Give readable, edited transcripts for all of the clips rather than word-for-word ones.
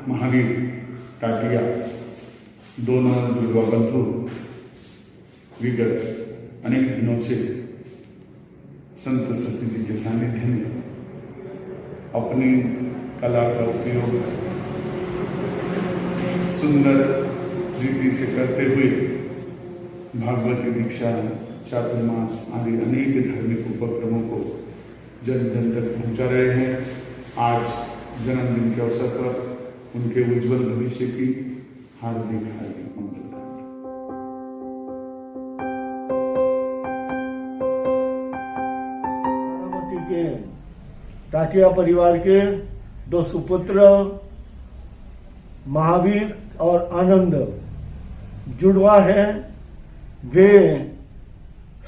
महावीर टाटिया दोनों जुड़वा बंधु विगत अनेक दिनों से संत सती जी के सानिध्य में अपनी कला का उपयोग सुंदर रीति से करते हुए भागवती दीक्षा चातुर्मास आदि अनेक धार्मिक उपक्रमों को जन जन तक पहुंचा रहे हैं। आज जन्मदिन के अवसर पर उनके उज्जवल भविष्य की हार्दिक हार्दिक मंगल। टाटिया परिवार के दो सुपुत्र महावीर और आनंद जुड़वा हैं। वे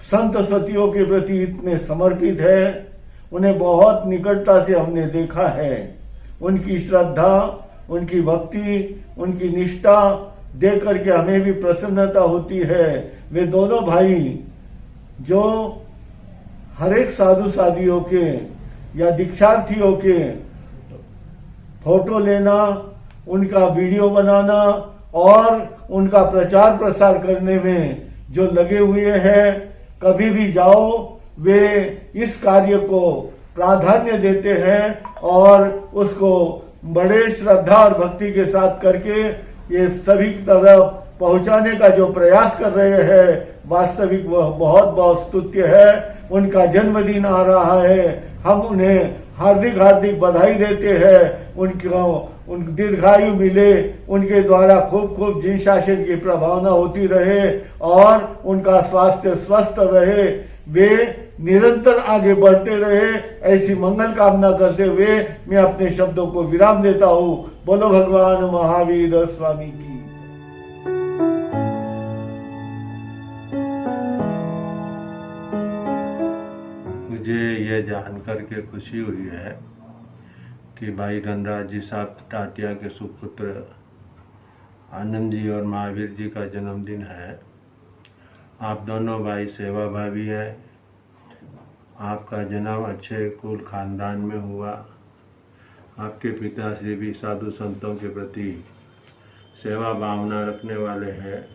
संत सतियों के प्रति इतने समर्पित है, उन्हें बहुत निकटता से हमने देखा है। उनकी श्रद्धा, उनकी भक्ति, उनकी निष्ठा देख करके हमें भी प्रसन्नता होती है। वे दोनों भाई जो हर एक साधु साधियों के या दीक्षार्थियों के फोटो लेना, उनका वीडियो बनाना और उनका प्रचार प्रसार करने में जो लगे हुए हैं, कभी भी जाओ वे इस कार्य को प्राधान्य देते हैं और उसको बड़े श्रद्धा और भक्ति के साथ करके ये सभी तरफ पहुंचाने का जो प्रयास कर रहे हैं, वास्तविक वह बहुत बहुत स्तुत्य है। उनका जन्मदिन आ रहा है, हम उन्हें हार्दिक हार्दिक बधाई देते हैं। उन दीर्घायु मिले, उनके द्वारा खूब खूब जिन शासन की प्रभावना होती रहे और उनका स्वास्थ्य स्वस्थ रहे, वे निरंतर आगे बढ़ते रहे, ऐसी मंगल कामना करते हुए मैं अपने शब्दों को विराम देता हूँ। बोलो भगवान महावीर स्वामी की। मुझे ये जानकर के खुशी हुई है कि भाई धनराज जी साहब टाटिया के सुपुत्र आनंद जी और महावीर जी का जन्मदिन है। आप दोनों भाई सेवा भावी हैं। आपका जन्म अच्छे कुल खानदान में हुआ। आपके पिताश्री भी साधु संतों के प्रति सेवा भावना रखने वाले हैं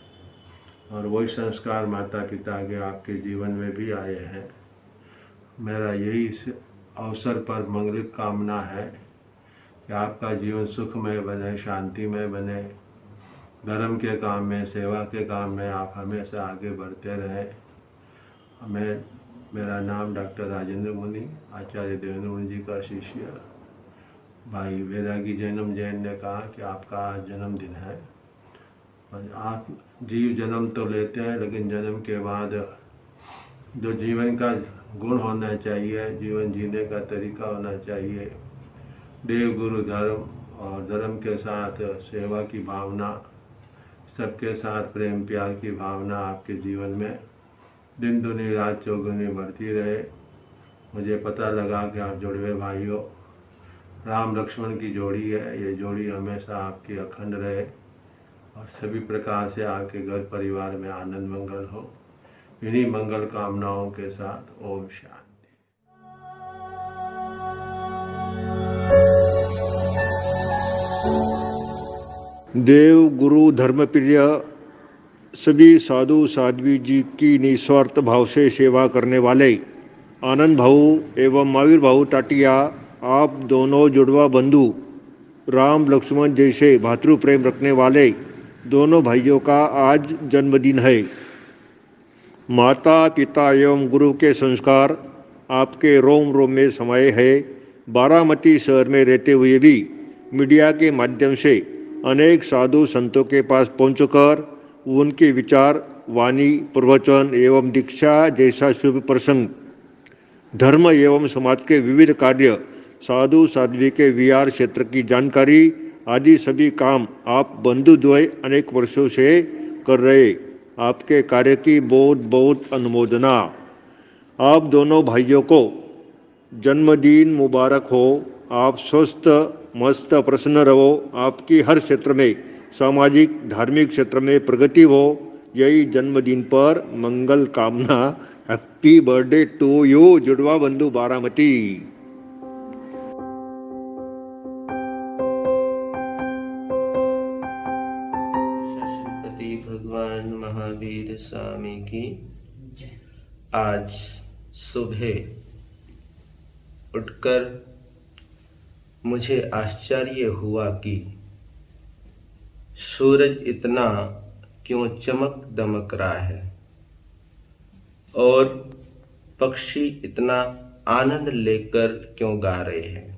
और वही संस्कार माता पिता के आपके जीवन में भी आए हैं। मेरा यही इस अवसर पर मंगलिक कामना है कि आपका जीवन सुखमय बने, शांतिमय बने, धर्म के काम में, सेवा के काम में आप हमेशा आगे बढ़ते रहें। मेरा नाम डॉक्टर राजेंद्र मुनि, आचार्य देवेंद्र मुनि जी का शिष्य। भाई वैरागी जैनम जैन ने कहा कि आपका आज जन्मदिन है। और आप जीव जन्म तो लेते हैं, लेकिन जन्म के बाद जो जीवन का गुण होना चाहिए, जीवन जीने का तरीका होना चाहिए, देव गुरु धर्म और धर्म के साथ सेवा की भावना, सबके साथ प्रेम प्यार की भावना आपके जीवन में दिन दुनी रात चौगुनी बढ़ती रहे। मुझे पता लगा कि आप जुड़वे भाई हो, राम लक्ष्मण की जोड़ी है। ये जोड़ी हमेशा आपकी अखंड रहे और सभी प्रकार से आपके घर परिवार में आनंद मंगल हो। इन्हीं मंगल कामनाओं के साथ ओम शांति। देव गुरु धर्मप्रिय सभी साधु साध्वी जी की निस्वार्थ भाव से सेवा करने वाले आनंद भाऊ एवं महावीर भाऊ टाटिया, आप दोनों जुड़वा बंधु राम लक्ष्मण जैसे भातृ प्रेम रखने वाले दोनों भाइयों का आज जन्मदिन है। माता पिता एवं गुरु के संस्कार आपके रोम रोम में समाये है। बारामती शहर में रहते हुए भी मीडिया के माध्यम से अनेक साधु संतों के पास पहुंचकर उनके विचार, वाणी, प्रवचन एवं दीक्षा जैसा शुभ प्रसंग, धर्म एवं समाज के विविध कार्य, साधु साध्वी के विहार क्षेत्र की जानकारी आदि सभी काम आप बंधुद्वय अनेक वर्षों से कर रहे। आपके कार्य की बहुत बहुत अनुमोदना। आप दोनों भाइयों को जन्मदिन मुबारक हो। आप स्वस्थ मस्त प्रसन्न रहो। आपकी हर क्षेत्र में, सामाजिक धार्मिक क्षेत्र में प्रगति हो, यही जन्मदिन पर मंगल कामना। हैप्पी बर्थडे टू यू जुड़वा बंधु बारामती। भगवान महावीर स्वामी की। आज सुबह उठकर मुझे आश्चर्य हुआ कि सूरज इतना क्यों चमक दमक रहा है और पक्षी इतना आनंद लेकर क्यों गा रहे हैं।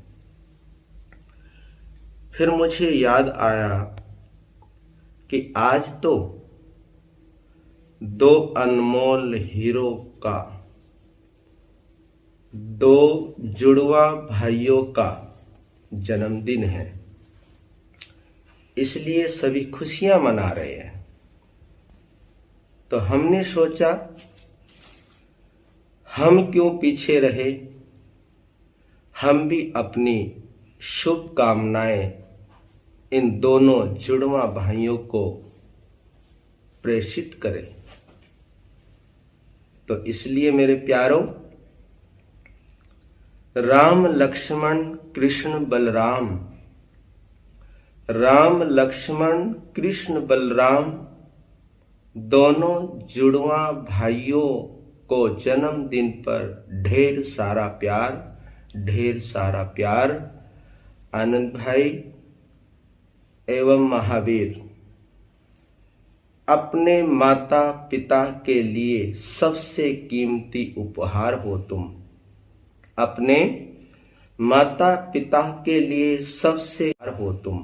फिर मुझे याद आया कि आज तो दो अनमोल हीरो का, दो जुड़वा भाइयों का जन्मदिन है, इसलिए सभी खुशियां मना रहे हैं। तो हमने सोचा हम क्यों पीछे रहे, हम भी अपनी शुभकामनाएं इन दोनों जुड़वा भाइयों को प्रेषित करें। तो इसलिए मेरे प्यारों, राम लक्ष्मण कृष्ण बलराम, राम लक्ष्मण कृष्ण बलराम दोनों जुड़वा भाइयों को जन्मदिन पर ढेर सारा प्यार, ढेर सारा प्यार। आनंद भाई एवं महावीर अपने माता पिता के लिए सबसे कीमती उपहार हो तुम। अपने माता पिता के लिए सबसे हो तुम।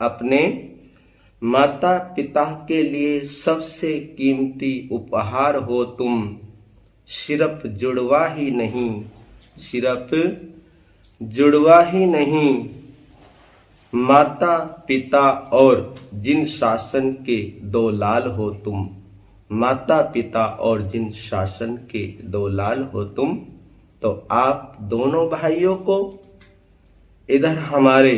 अपने माता पिता के लिए सबसे कीमती उपहार हो तुम। सिर्फ जुड़वा ही नहीं, सिर्फ जुड़वा ही नहीं, माता पिता और जिन शासन के दो लाल हो तुम। माता पिता और जिन शासन के दो लाल हो तुम। तो आप दोनों भाइयों को इधर हमारे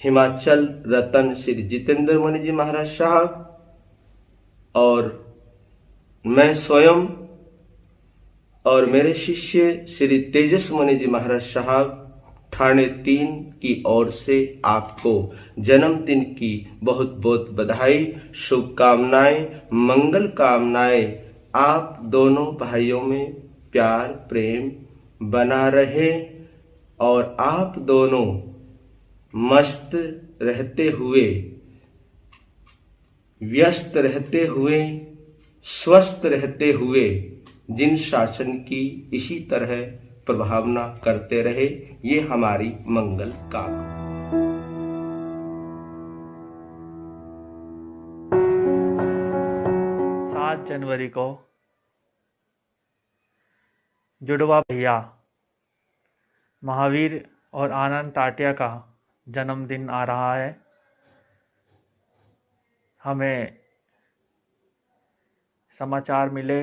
हिमाचल रतन श्री जितेंद्र मुनि जी महाराज साहब और मैं स्वयं और मेरे शिष्य श्री तेजस मुनि जी महाराज साहब ठाणे 3 की ओर से आपको जन्मदिन की बहुत बहुत बधाई, शुभकामनाएं, मंगल कामनाएं। आप दोनों भाइयों में प्यार प्रेम बना रहे और आप दोनों मस्त रहते हुए, व्यस्त रहते हुए, स्वस्थ रहते हुए जिन शासन की इसी तरह प्रभावना करते रहे, ये हमारी मंगल कामना। 7 जनवरी को जुड़वा भैया महावीर और आनंद टाटिया का जन्मदिन आ रहा है। हमें समाचार मिले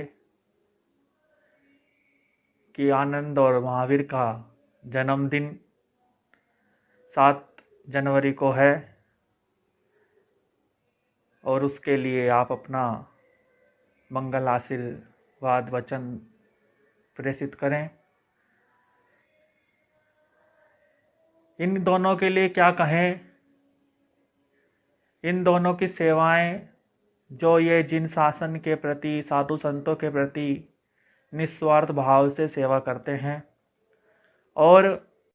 कि आनंद और महावीर का जन्मदिन 7 जनवरी को है और उसके लिए आप अपना मंगल आशीर्वाद वचन प्रेषित करें। इन दोनों के लिए क्या कहें, इन दोनों की सेवाएं जो ये जिन शासन के प्रति, साधु संतों के प्रति निस्वार्थ भाव से सेवा करते हैं और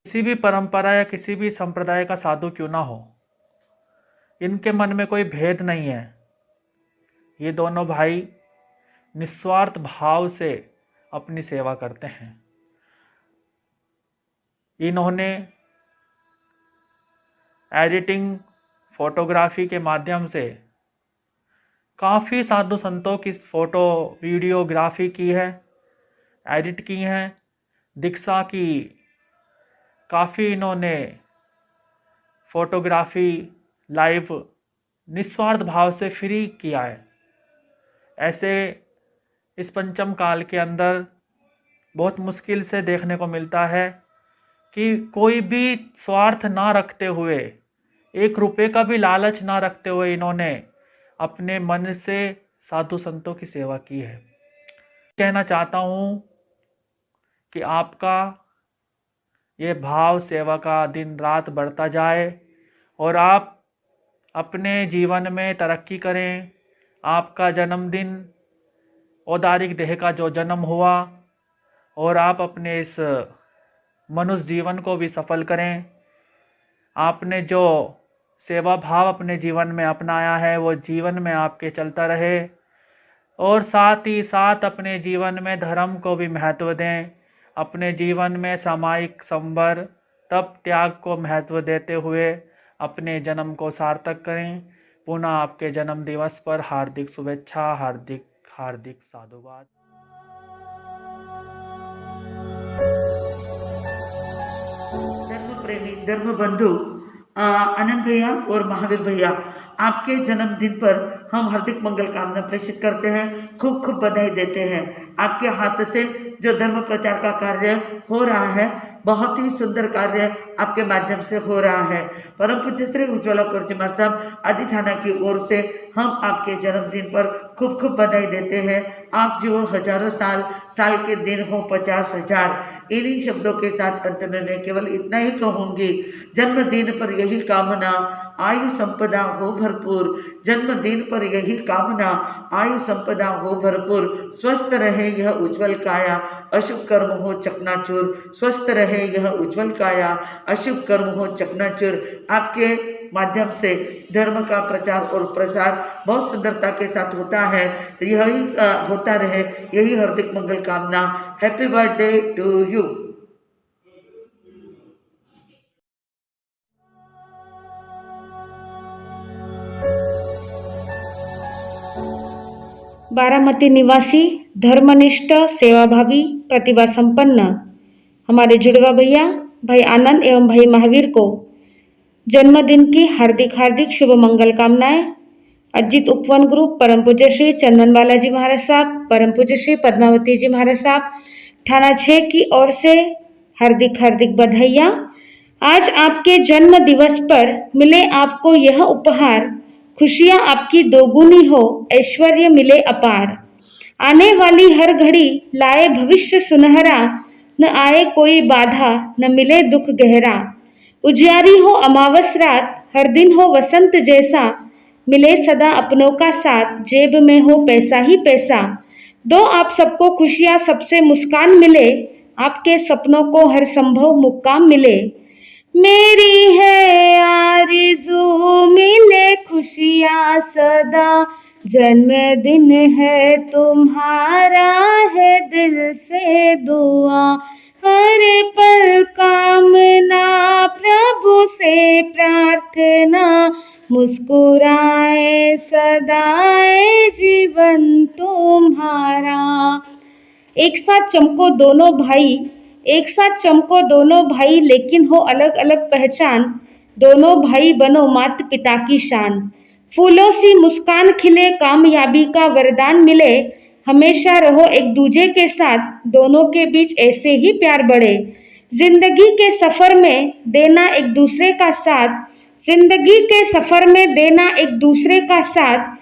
किसी भी परंपरा या किसी भी संप्रदाय का साधु क्यों ना हो, इनके मन में कोई भेद नहीं है। ये दोनों भाई निस्वार्थ भाव से अपनी सेवा करते हैं। इन्होंने एडिटिंग, फोटोग्राफी के माध्यम से काफ़ी साधु संतों की फ़ोटो वीडियोग्राफी की है, एडिट की हैं। दीक्षा की काफ़ी इन्होंने फोटोग्राफी लाइव निस्वार्थ भाव से फ्री किया है। ऐसे इस पंचम काल के अंदर बहुत मुश्किल से देखने को मिलता है कि कोई भी स्वार्थ ना रखते हुए, 1 रुपये का भी लालच ना रखते हुए इन्होंने अपने मन से साधु संतों की सेवा की है। कहना चाहता हूँ कि आपका ये भाव सेवा का दिन रात बढ़ता जाए और आप अपने जीवन में तरक्की करें, आपका जन्मदिन औदारिक देह का जो जन्म हुआ और आप अपने इस मनुष्य जीवन को भी सफल करें। आपने जो सेवा भाव अपने जीवन में अपनाया है वो जीवन में आपके चलता रहे और साथ ही साथ अपने जीवन में धर्म को भी महत्व दें। अपने जीवन में सामायिक संवर तप त्याग को महत्व देते हुए अपने जन्म को सार्थक करें। पुनः आपके जन्म दिवस पर हार्दिक शुभेच्छा, हार्दिक हार्दिक साधुवाद। धर्म प्रेमी, धर्म बंधु आनंद भैया और महावीर भैया, आपके जन्मदिन पर हम हार्दिक मंगल कामना प्रेषित करते हैं, खूब खूब बधाई देते हैं। आपके हाथ से जो धर्म प्रचार का कार्य हो रहा है, बहुत ही सुंदर कार्य आपके माध्यम से हो रहा है। परम पूज्य श्री उज्ज्वला कौरचमार साहब आदि थाना की ओर से हम आपके जन्मदिन पर खूब खूब बधाई देते हैं। आप जो हजारों साल के दिन हो 50,000, इन्हीं शब्दों के साथ अंत में मैं केवल इतना ही कहूँगी, जन्मदिन पर यही कामना आयु संपदा हो भरपूर। जन्मदिन पर यही कामना आयु संपदा हो भरपूर। स्वस्थ रहे यह उज्जवल काया, अशुभ कर्म हो चकनाचूर। स्वस्थ रहे यह उज्जवल काया, अशुभ कर्म हो चकनाचूर। आपके माध्यम से धर्म का प्रचार और प्रसार बहुत सुंदरता के साथ होता है। यही होता रहे, यही हार्दिक मंगल कामना। Happy birthday to you. Baramati निवासी धर्मनिष्ठ सेवाभावी प्रतिभा संपन्न हमारे जुड़वा भैया भाई आनंद एवं भाई महावीर को जन्मदिन की हार्दिक हार्दिक शुभ मंगल कामनाएं। अजित उपवन ग्रुप परम पूज्य श्री चंदन बालाजी महाराज साहब, परम पूज्य श्री पद्मावती जी महाराज साहब, थाना 6 की ओर से हार्दिक हार्दिक बधाइयाँ। आज आपके जन्म दिवस पर मिले आपको यह उपहार, खुशियाँ आपकी दोगुनी हो, ऐश्वर्य मिले अपार। आने वाली हर घड़ी लाए भविष्य सुनहरा, न आए कोई बाधा, न मिले दुख गहरा। उजियारी हो अमावस रात, हर दिन हो वसंत जैसा, मिले सदा अपनों का साथ, जेब में हो पैसा ही पैसा। दो आप सबको खुशियाँ, सबसे मुस्कान मिले, आपके सपनों को हर संभव मुक्काम मिले। मेरी है आरज़ू मिले खुशियाँ सदा, जन्मदिन है तुम्हारा है दिल से दुआ। हर पल कामना प्रभु से प्रार्थना, मुस्कुराए सदाए जीवन तुम्हारा। एक साथ चमको दोनों भाई, एक साथ चमको दोनों भाई, लेकिन हो अलग अलग पहचान। दोनों भाई बनो माता पिता की शान। फूलों सी मुस्कान खिले, कामयाबी का वरदान मिले। हमेशा रहो एक दूजे के साथ, दोनों के बीच ऐसे ही प्यार बढ़े। जिंदगी के सफर में देना एक दूसरे का साथ, जिंदगी के सफर में देना एक दूसरे का साथ।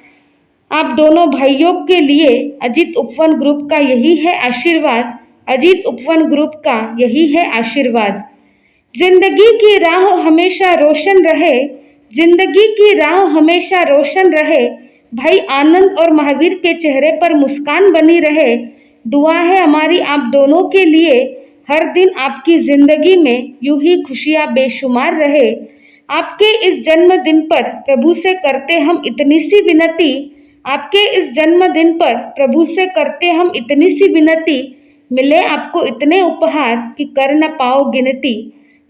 आप दोनों भाइयों के लिए अजित उपवन ग्रुप का यही है आशीर्वाद, अजित उपवन ग्रुप का यही है आशीर्वाद। जिंदगी की राह हमेशा रोशन रहे, जिंदगी की राह हमेशा रोशन रहे। भाई आनंद और महावीर के चेहरे पर मुस्कान बनी रहे। दुआ है हमारी आप दोनों के लिए, हर दिन आपकी जिंदगी में यूं ही खुशियां बेशुमार रहे। आपके इस जन्मदिन पर प्रभु से करते हम इतनी सी विनती, आपके इस जन्मदिन पर प्रभु से करते हम इतनी सी विनती, मिले आपको इतने उपहार कि कर न पाओ गिनती।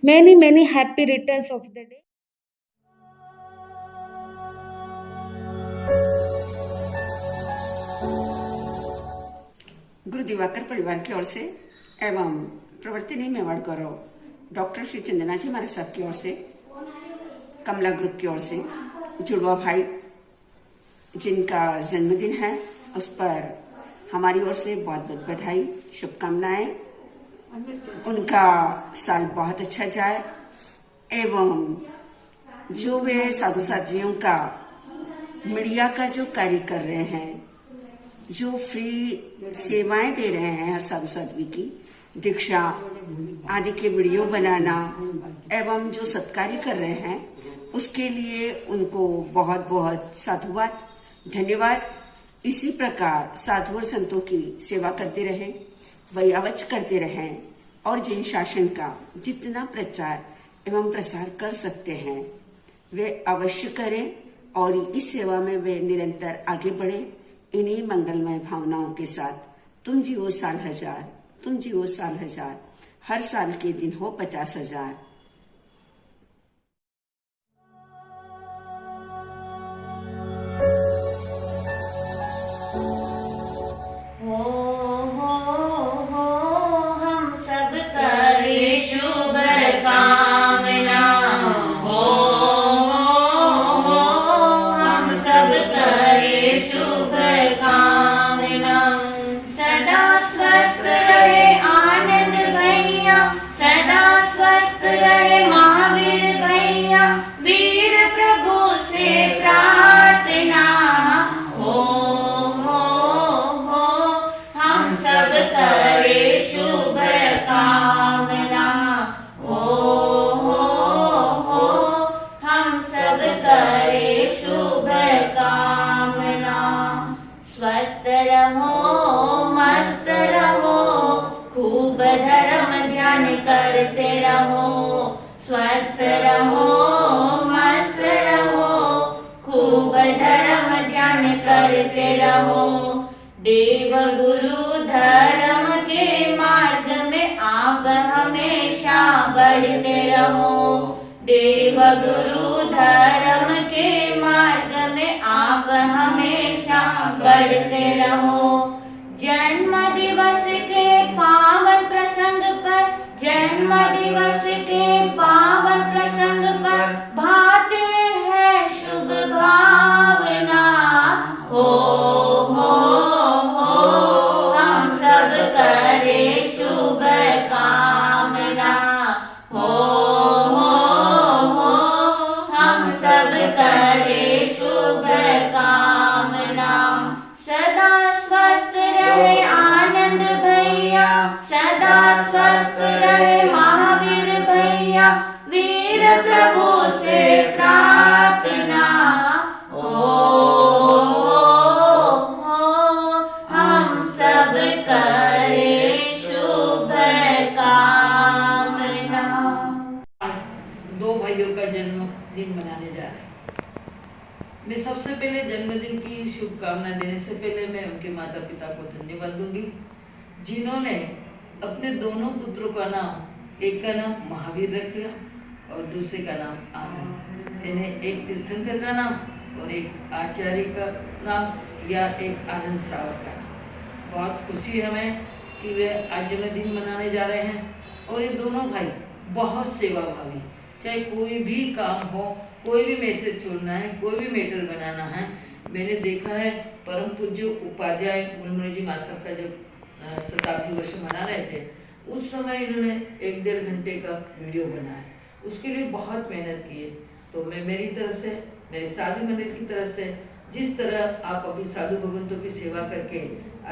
Many many happy returns of the day. गुरु दिवाकर परिवार की ओर से एवं प्रवर्तनी मेवाड़ गौरव डॉक्टर श्री चंदना जी हमारे साहब की ओर से, कमला ग्रुप की ओर से जुड़वा भाई जिनका जन्मदिन है, उस पर हमारी ओर से बहुत बहुत बधाई, शुभकामनाएं। उनका साल बहुत अच्छा जाए एवं जो वे साधु साध्वियों का मीडिया का जो कार्य कर रहे हैं, जो फ्री सेवाएं दे रहे हैं हर साधु साध्वी की, दीक्षा आदि के वीडियो बनाना एवं जो सत्कार्य कर रहे हैं, उसके लिए उनको बहुत बहुत साधुवाद, धन्यवाद। इसी प्रकार साधु और संतों की सेवा करते रहें, वैयावच करते रहें और जैन शासन का जितना प्रचार एवं प्रसार कर सकते हैं वे अवश्य करें और इस सेवा में वे निरंतर आगे बढ़े। इन्हीं मंगलमय भावनाओं के साथ तुम जियो साल हजार, तुम जियो साल हजार, हर साल के दिन हो 50,000। करते रहो, स्वस्थ रहो, मस्त रहो, खूब धर्म ध्यान करते रहो। देव गुरु धर्म के मार्ग में आप हमेशा बढ़ते रहो। देव गुरु धर्म के मार्ग में आप हमेशा बढ़ते रहो। जन्म दिवस के पावन प्रसंग पर, जन्म दिवस के पावन प्रसंग पर भाते हैं शुभ भावना। हो हम सब करे शुभ कामना। हो हम सब करे शुभ कामना। सदा स्वस्थ रहे आनंद भैया, सदा स्वस्थ रहे महावीर भैया, वीर प्रभु से प्रार्थना। हम सब करे शुभ कामना। आज दो भाइयों का जन्मदिन मनाने जा रहे हैं। मैं सबसे पहले जन्मदिन की शुभकामना देने से पहले मैं उनके माता पिता को धन्यवाद दूंगी, जिन्होंने अपने दोनों पुत्रों का नाम, एक का नाम महावीर रख दिया और दूसरे का नाम आनंद। इन्हें एक तीर्थंकर का नाम और एक आचार्य का नाम या एक आनंद सावर का नाम। बहुत खुशी है हमें कि वे आज जन्मदिन मनाने जा रहे हैं। और ये दोनों भाई बहुत सेवाभावी, चाहे कोई भी काम हो, कोई भी मैसेज छोड़ना है, कोई भी मैटर बनाना है। मैंने देखा है परम पूज्य उपाध्याय मुरमुरे जी महाराज का जब शताब्दी वर्ष मना रहे थे, उस समय इन्होंने 1-1.5 घंटे का वीडियो बनाया। उसके लिए बहुत मेहनत की है। तो मैं मेरी तरफ से, मेरे साधु मंडल की तरफ से, जिस तरह आप अभी साधु भगवंतों की सेवा करके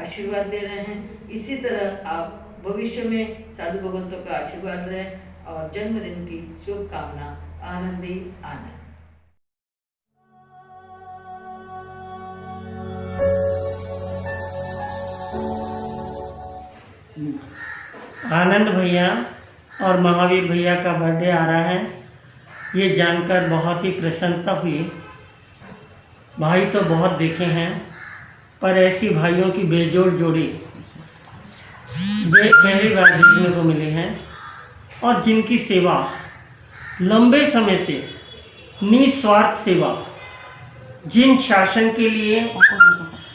आशीर्वाद दे रहे हैं, इसी तरह आप भविष्य में साधु भगवंतों का आशीर्वाद रहे और जन्मदिन की शुभकामना। आनंदी आनंद। आनंद भैया और महावीर भैया का बर्थडे आ रहा है, ये जानकर बहुत ही प्रसन्नता हुई। भाई तो बहुत देखे हैं, पर ऐसी भाइयों की बेजोड़ जोड़ी पहली बार देखने को मिली है। और जिनकी सेवा लंबे समय से निस्वार्थ सेवा, जिन शासन के लिए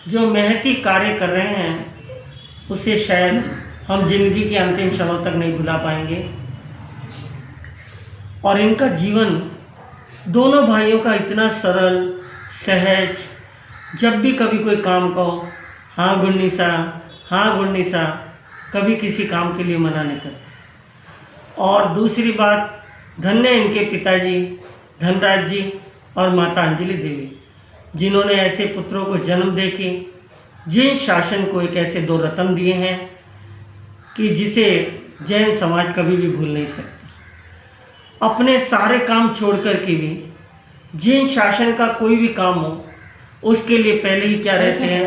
जो महती कार्य कर रहे हैं, उसे शायद हम जिंदगी के अंतिम क्षणों तक नहीं भुला पाएंगे। और इनका जीवन दोनों भाइयों का इतना सरल सहज, जब भी कभी कोई काम कहो, हाँ गुन्नीसा, हाँ गुन्नीसा, कभी किसी काम के लिए मना नहीं करते। और दूसरी बात, धन्य इनके पिताजी धनराज जी और माता अंजलि देवी, जिन्होंने ऐसे पुत्रों को जन्म दे के जिन शासन को एक ऐसे 2 रत्न दिए हैं कि जिसे जैन समाज कभी भी भूल नहीं सकता। अपने सारे काम छोड़ कर के भी जिन शासन का कोई भी काम हो, उसके लिए पहले ही क्या रहते हैं,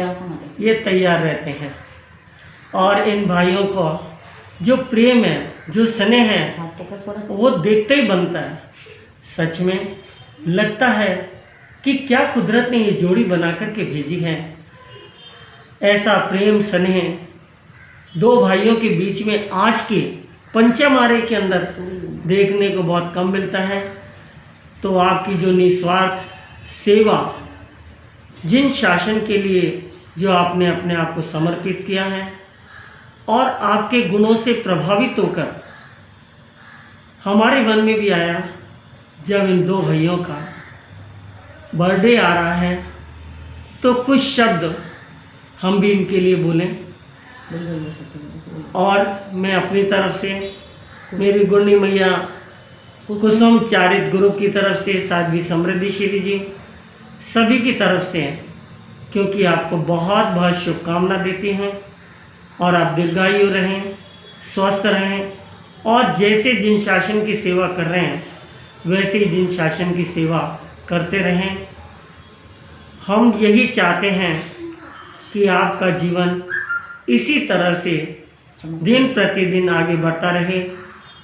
ये तैयार रहते हैं। और इन भाइयों को जो प्रेम है, जो स्नेह है, वो देखते ही बनता है। सच में लगता है कि क्या कुदरत ने ये जोड़ी बना करके भेजी है। ऐसा प्रेम स्नेह दो भाइयों के बीच में आज के पंचम आरे के अंदर देखने को बहुत कम मिलता है। तो आपकी जो निस्वार्थ सेवा, जिन शासन के लिए जो आपने अपने आप को समर्पित किया है और आपके गुणों से प्रभावित होकर हमारे मन में भी आया, जब इन दो भाइयों का बर्थडे आ रहा है तो कुछ शब्द हम भी इनके लिए बोलें। और मैं अपनी तरफ से, मेरी गुणी मैया कुसुम चारित ग्रुप की तरफ से, साध्वी समृद्धि श्री जी सभी की तरफ से, क्योंकि आपको बहुत बहुत शुभकामना देती हैं और आप दीर्घायु रहें, स्वस्थ रहें और जैसे जिन शासन की सेवा कर रहे हैं वैसे ही जिन शासन की सेवा करते रहें। हम यही चाहते हैं कि आपका जीवन इसी तरह से दिन प्रतिदिन आगे बढ़ता रहे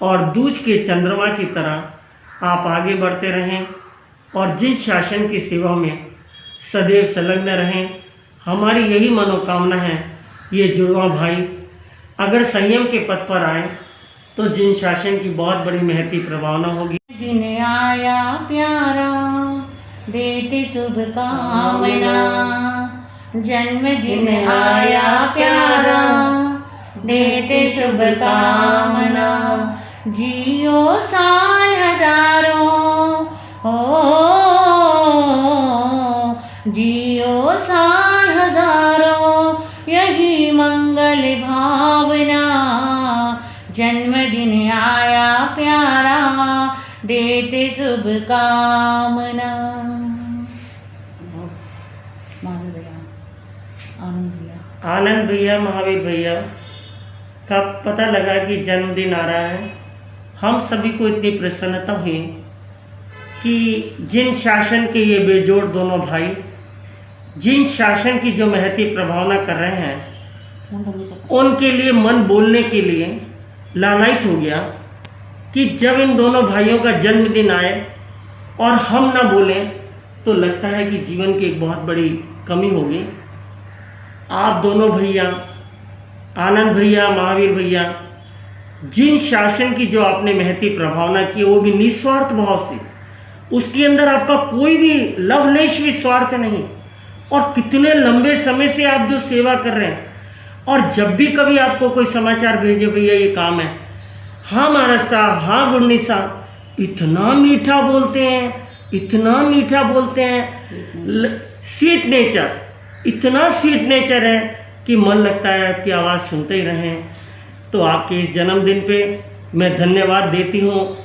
और दूज के चंद्रमा की तरह आप आगे बढ़ते रहें और जिन शासन की सेवा में सदैव संलग्न रहें। हमारी यही मनोकामना है। ये जुड़वा भाई अगर संयम के पथ पर आए तो जिन शासन की बहुत बड़ी महती प्रभावना होगी। दिन आया प्यारा देते शुभकामना, जन्मदिन आया प्यारा देते शुभकामना, जियो साल हजारों जियो साल हजारों, यही मंगल भावना, जन्मदिन आया प्यारा देते शुभकामना। आनंद भैया, महावीर भैया का पता लगा कि जन्मदिन आ रहा है। हम सभी को इतनी प्रसन्नता हुई कि जिन शासन के ये बेजोड़ दोनों भाई, जिन शासन की जो महती प्रभावना कर रहे हैं, उनके लिए मन बोलने के लिए लालायित हो गया कि जब इन दोनों भाइयों का जन्मदिन आए और हम ना बोलें तो लगता है कि जीवन की एक बहुत बड़ी कमी होगी। आप दोनों भैया, आनंद भैया, महावीर भैया, जिन शासन की जो आपने महती प्रभावना की, वो भी निस्वार्थ भाव से, उसके अंदर आपका कोई भी लवलेश भी स्वार्थ नहीं, और कितने लंबे समय से आप जो सेवा कर रहे हैं। और जब भी कभी आपको कोई समाचार भेजे, भैया ये काम है, हाँ महाराज साहब, हाँ गुरनी साहब, इतना मीठा बोलते हैं, इतना मीठा बोलते हैं, स्वीट नेचर, इतना स्वीट नेचर है कि मन लगता है आपकी आवाज़ सुनते ही रहें। तो आपके इस जन्मदिन पे मैं धन्यवाद देती हूँ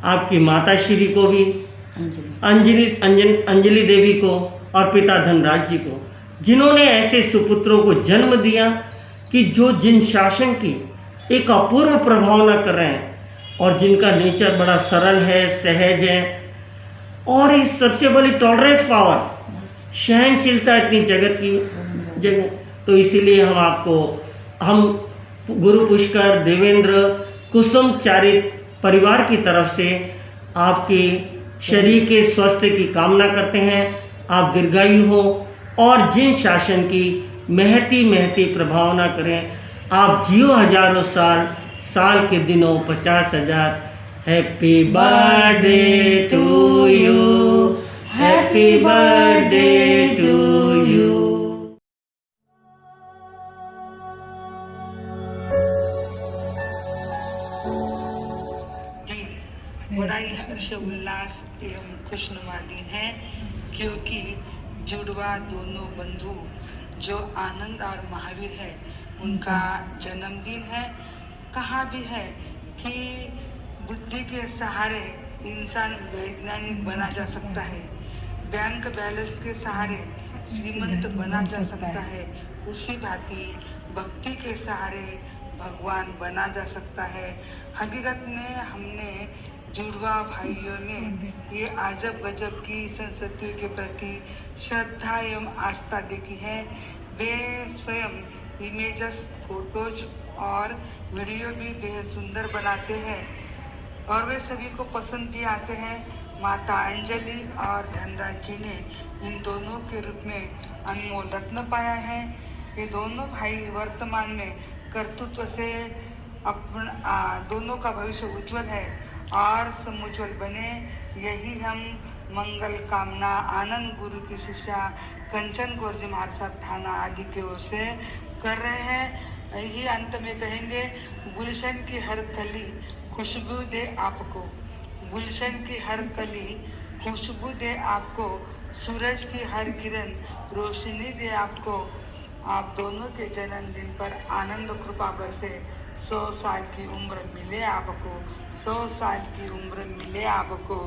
आपकी माता श्री को भी, अंजलि देवी को और पिता धनराज जी को, जिन्होंने ऐसे सुपुत्रों को जन्म दिया कि जो जिन शासन की एक अपूर्व प्रभावना कर रहे हैं और जिनका नेचर बड़ा सरल है, सहज है, और इस सबसे बड़ी टॉलरेंस पावर, सहनशीलता इतनी जगत की जगह। तो इसीलिए हम गुरु पुष्कर, देवेंद्र, कुसुम चारित परिवार की तरफ से आपके शरीर के स्वास्थ्य की कामना करते हैं। आप दीर्घायु हो और जिन शासन की महती प्रभावना करें। आप जियो हजारों साल, साल के दिनों 50,000। Happy birthday to you, happy birthday to you. बड़ा ही हर्ष उल्लास एवं खुशनुमा दिन है, क्योंकि जुड़वा दोनों बंधु जो आनंद और महावीर है, उनका जन्मदिन है। कहा भी है कि बुद्धि के सहारे इंसान वैज्ञानिक बना जा सकता है, बैंक बैलेंस के सहारे श्रीमंत बना जा सकता है, उसी भांति भक्ति के सहारे भगवान बना जा सकता है। हकीकत में हमने जुड़वा भाइयों ने ये अजब गजब की संस्कृतियों के प्रति श्रद्धा एवं आस्था देखी है। वे स्वयं इमेजेस, फोटोज और वीडियो भी बेहद सुंदर बनाते हैं और वे सभी को पसंद भी आते हैं। माता अंजलि और धनराज जी ने इन दोनों के रूप में अनमोल रत्न पाया है। ये दोनों भाई वर्तमान में कर्तृत्व से दोनों का भविष्य उज्जवल है और समुज्वल बने, यही हम मंगल कामना आनंद गुरु की शिष्या कंचन कौर जी महाराज साहब थाना आदि की ओर से कर रहे हैं। यही अंत में कहेंगे, गुलशन की हर कली खुशबू दे आपको, गुलशन की हर कली खुशबू दे आपको, सूरज की हर किरण रोशनी दे आपको। आप दोनों के जन्मदिन पर आनंद कृपा बरसे, 100 साल की उम्र मिले आपको, 100 साल की उम्र मिले आपको।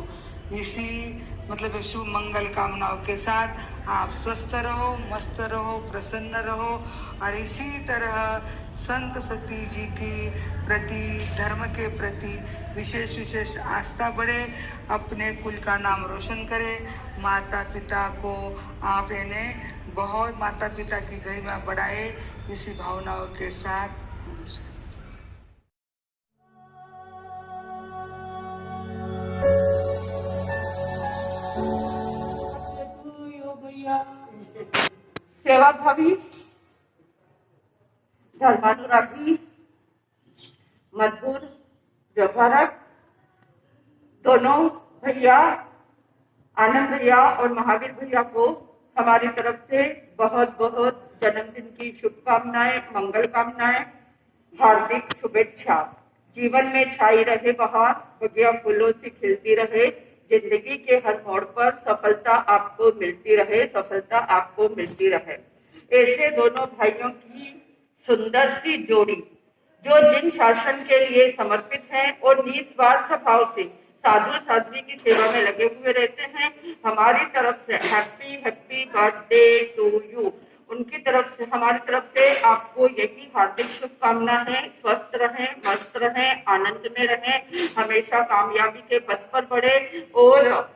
इसी मतलब शुभ मंगल कामनाओं के साथ आप स्वस्थ रहो, मस्त रहो, प्रसन्न रहो और इसी तरह संत सती जी की प्रति, धर्म के प्रति विशेष आस्था बढ़े, अपने कुल का नाम रोशन करे। माता पिता को आप इन्हें बहुत माता पिता की गरिमा बढ़ाए, इसी भावनाओं के साथ। सेवा भावी, धर्मानुरागी, मधुर, व्यवहारक दोनों भैया आनंद भैया और महावीर भैया को हमारी तरफ से बहुत बहुत जन्मदिन की शुभकामनाएं, मंगल कामनाएं, हार्दिक शुभेच्छा। जीवन में छाई रहे बहार, बगिया फूलों से खिलती रहे, जिंदगी के हर मोड़ पर सफलता आपको मिलती रहे, सफलता आपको मिलती रहे। ऐसे दोनों भाइयों की सुंदर सी जोड़ी जो जिन शासन के लिए समर्पित हैं और निस्वार्थ भाव से साधु साध्वी की सेवा में लगे हुए रहते हैं, हमारी तरफ से हैप्पी बर्थडे टू यू। उनकी तरफ से, हमारी तरफ से आपको यही हार्दिक शुभकामना है। स्वस्थ रहें, मस्त रहें, आनंद में रहें, हमेशा कामयाबी के पथ पर बढ़े और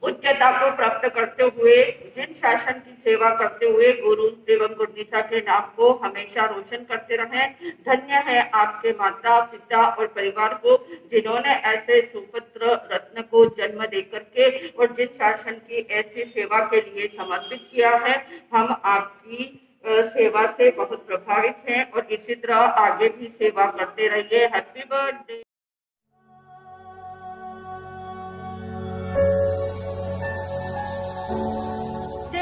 उच्चता को प्राप्त करते हुए, जिन शासन की सेवा करते हुए गुरु एवं गुरुनिशा के नाम को हमेशा रोशन करते रहें। धन्य है आपके माता पिता और परिवार को, जिन्होंने ऐसे सुपुत्र रत्न को जन्म देकर के और जिन शासन की ऐसी सेवा के लिए समर्पित किया है। हम आपकी सेवा से बहुत प्रभावित हैं और इसी तरह आगे भी सेवा करते रहिए। Happy birthday.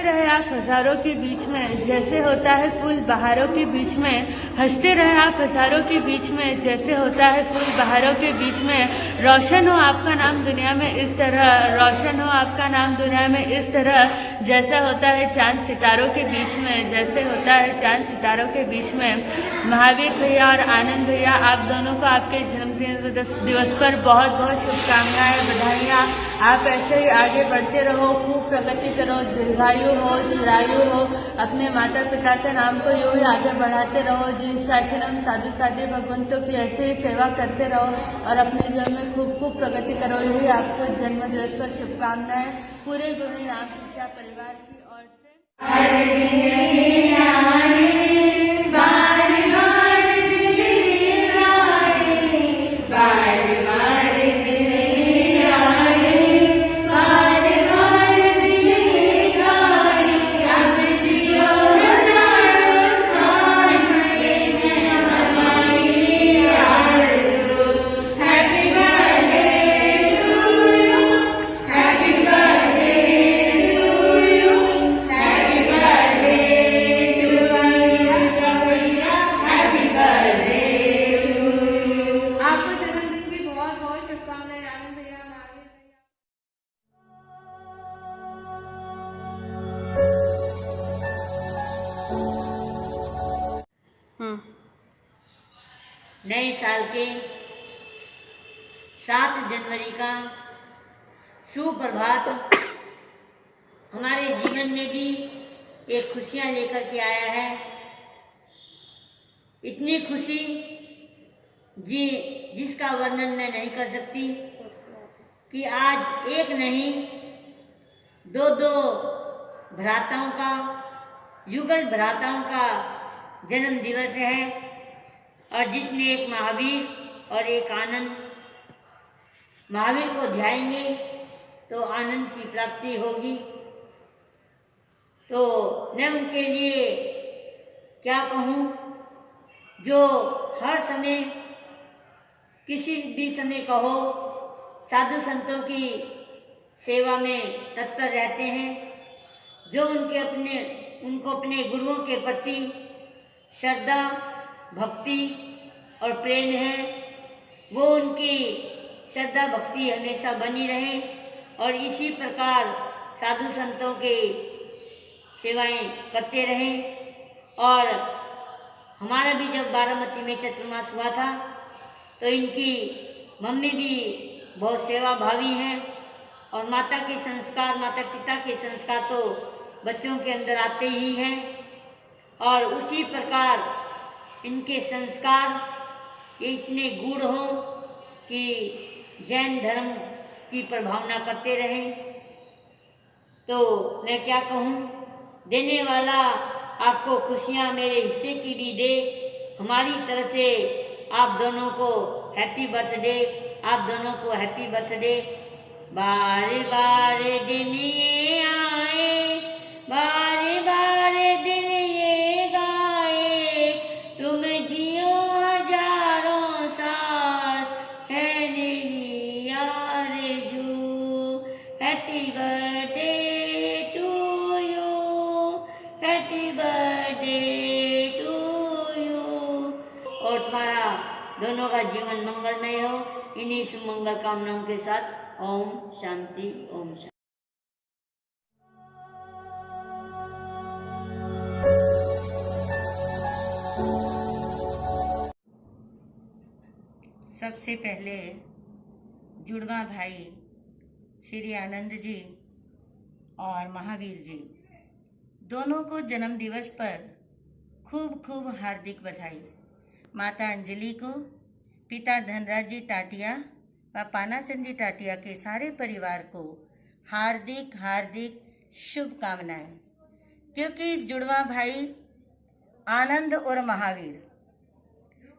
रहे आप हजारों के बीच में, जैसे होता है फूल बहारों के बीच में। हंसते रहे आप हजारों के बीच में, जैसे होता है फूल बहारों के बीच में। रोशन हो आपका नाम दुनिया में इस तरह, रोशन हो आपका नाम दुनिया में इस तरह, जैसा होता है चांद सितारों के बीच में, जैसे होता है चांद सितारों के बीच में। महावीर भैया और आनंद भैया, आप दोनों को आपके जन्मदिन दिवस पर बहुत बहुत शुभकामनाएं, बधाइयाँ। आप ऐसे ही आगे बढ़ते रहो, खूब प्रगति करो, दीर्घायु हो, चिरायु हो, अपने माता पिता के नाम को यूं ही आगे बढ़ाते रहो। जिन शासनम साधु साधु भगवंतों की ऐसे ही सेवा करते रहो और अपने जीवन में खूब खूब प्रगति करो। यही आपको जन्म दिवस पर शुभकामनाएं पूरे गुरु राम शिक्षा परिवार की ओर से। नए साल के 7 जनवरी का सुप्रभात हमारे जीवन में भी एक खुशियाँ लेकर के आया है। इतनी खुशी जिसका वर्णन मैं नहीं कर सकती। कि आज एक नहीं दो भ्राताओं का, युगल भ्राताओं का जन्म दिवस है, और जिसमें एक महावीर और एक आनंद। महावीर को ध्याएंगे तो आनंद की प्राप्ति होगी। तो मैं उनके लिए क्या कहूँ, जो हर समय किसी भी समय कहो साधु संतों की सेवा में तत्पर रहते हैं, जो उनको अपने गुरुओं के प्रति श्रद्धा, भक्ति और प्रेम है, वो उनकी श्रद्धा भक्ति हमेशा बनी रहे और इसी प्रकार साधु संतों के सेवाएं करते रहें। और हमारा भी जब बारामती में चतुर्मास हुआ था तो इनकी मम्मी भी बहुत सेवा भावी हैं, और माता के संस्कार, माता पिता के संस्कार तो बच्चों के अंदर आते ही हैं, और उसी प्रकार इनके संस्कार ये इतने गूढ़ हों कि जैन धर्म की प्रभावना करते रहें। तो मैं क्या कहूँ, देने वाला आपको खुशियाँ मेरे हिस्से की भी दे। हमारी तरफ से आप दोनों को हैप्पी बर्थडे, आप दोनों को हैप्पी बर्थडे। बारे बारे दिन ये आए, बारे बारे दिन ये गाए, तुम जियो हजारों साल, है मेरी आरज़ू। Happy birthday to you, happy birthday to you. और तुम्हारा दोनों का जीवन मंगलमय हो। इन्हीं सुमंगल कामनाओं के साथ ओम शांति, ओम शांति। सबसे पहले जुड़वा भाई श्री आनंद जी और महावीर जी दोनों को जन्म दिवस पर खूब खूब हार्दिक बधाई। माता अंजलि को, पिता धनराज जी टाटिया व पानाचंद जी टाटिया के सारे परिवार को हार्दिक हार्दिक शुभकामनाएं। क्योंकि जुड़वा भाई आनंद और महावीर,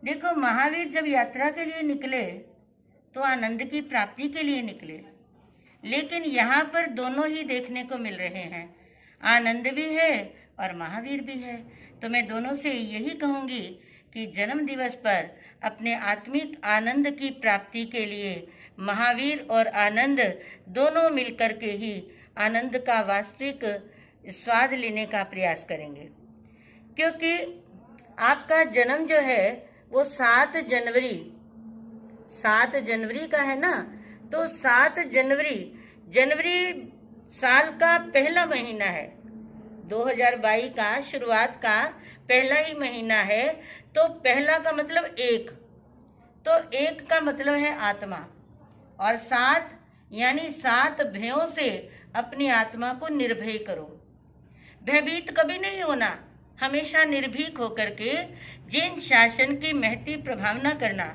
देखो महावीर जब यात्रा के लिए निकले तो आनंद की प्राप्ति के लिए निकले, लेकिन यहाँ पर दोनों ही देखने को मिल रहे हैं, आनंद भी है और महावीर भी है। तो मैं दोनों से यही कहूँगी कि जन्म दिवस पर अपने आत्मिक आनंद की प्राप्ति के लिए महावीर और आनंद दोनों मिलकर के ही आनंद का वास्तविक स्वाद लेने का प्रयास करेंगे। क्योंकि आपका जन्म जो है वो 7 जनवरी का है ना, तो 7 जनवरी साल का पहला महीना है, 2022 का शुरुआत का पहला ही महीना है। तो पहला का मतलब 1, तो 1 का मतलब है आत्मा, और 7 यानी 7 भयों से अपनी आत्मा को निर्भय करो। भयभीत कभी नहीं होना, हमेशा निर्भीक होकर के जैन शासन की महती प्रभावना करना।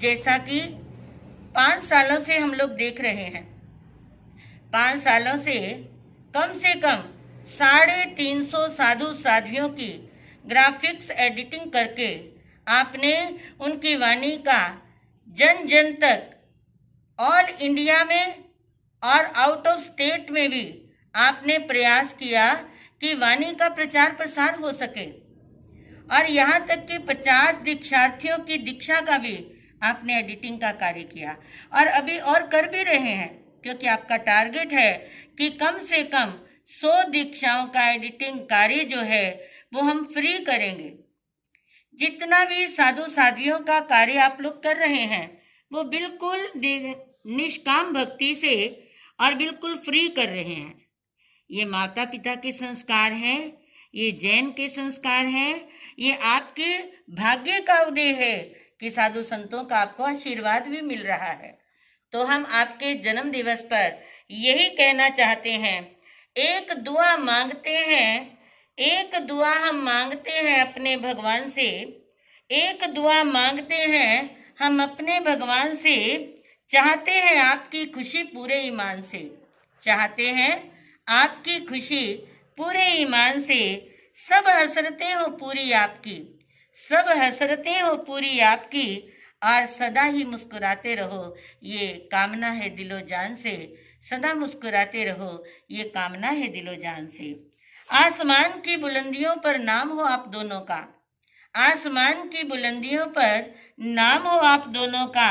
जैसा कि 5 सालों से हम लोग देख रहे हैं, 5 सालों से कम 350 साधु साध्वियों की ग्राफिक्स एडिटिंग करके आपने उनकी वाणी का जन जन तक, ऑल इंडिया में और आउट ऑफ स्टेट में भी आपने प्रयास किया कि वाणी का प्रचार प्रसार हो सके, और यहाँ तक कि 50 दीक्षार्थियों की दीक्षा का भी आपने एडिटिंग का कार्य किया, और अभी और कर भी रहे हैं, क्योंकि आपका टारगेट है कि कम से कम 100 दीक्षाओं का एडिटिंग कार्य जो है वो हम फ्री करेंगे। जितना भी साधु साध्वियों का कार्य आप लोग कर रहे हैं वो बिल्कुल निष्काम भक्ति से और बिल्कुल फ्री कर रहे हैं। ये माता पिता के संस्कार हैं, ये जैन के संस्कार हैं, ये आपके भाग्य का उदय है कि साधु संतों का आपको आशीर्वाद भी मिल रहा है। तो हम आपके जन्म दिवस पर यही कहना चाहते हैं, एक दुआ मांगते हैं, एक दुआ हम मांगते हैं अपने भगवान से, एक दुआ मांगते हैं हम अपने भगवान से चाहते हैं आपकी खुशी पूरे ईमान से, चाहते हैं आपकी खुशी पूरे ईमान से। सब हसरतें हो पूरी आपकी, सब हसरतें हो पूरी आपकी, और सदा ही मुस्कुराते रहो ये कामना है दिलो जान से, सदा मुस्कुराते रहो ये कामना है दिलो जान से। आसमान की बुलंदियों पर नाम हो आप दोनों का, आसमान की बुलंदियों पर नाम हो आप दोनों का,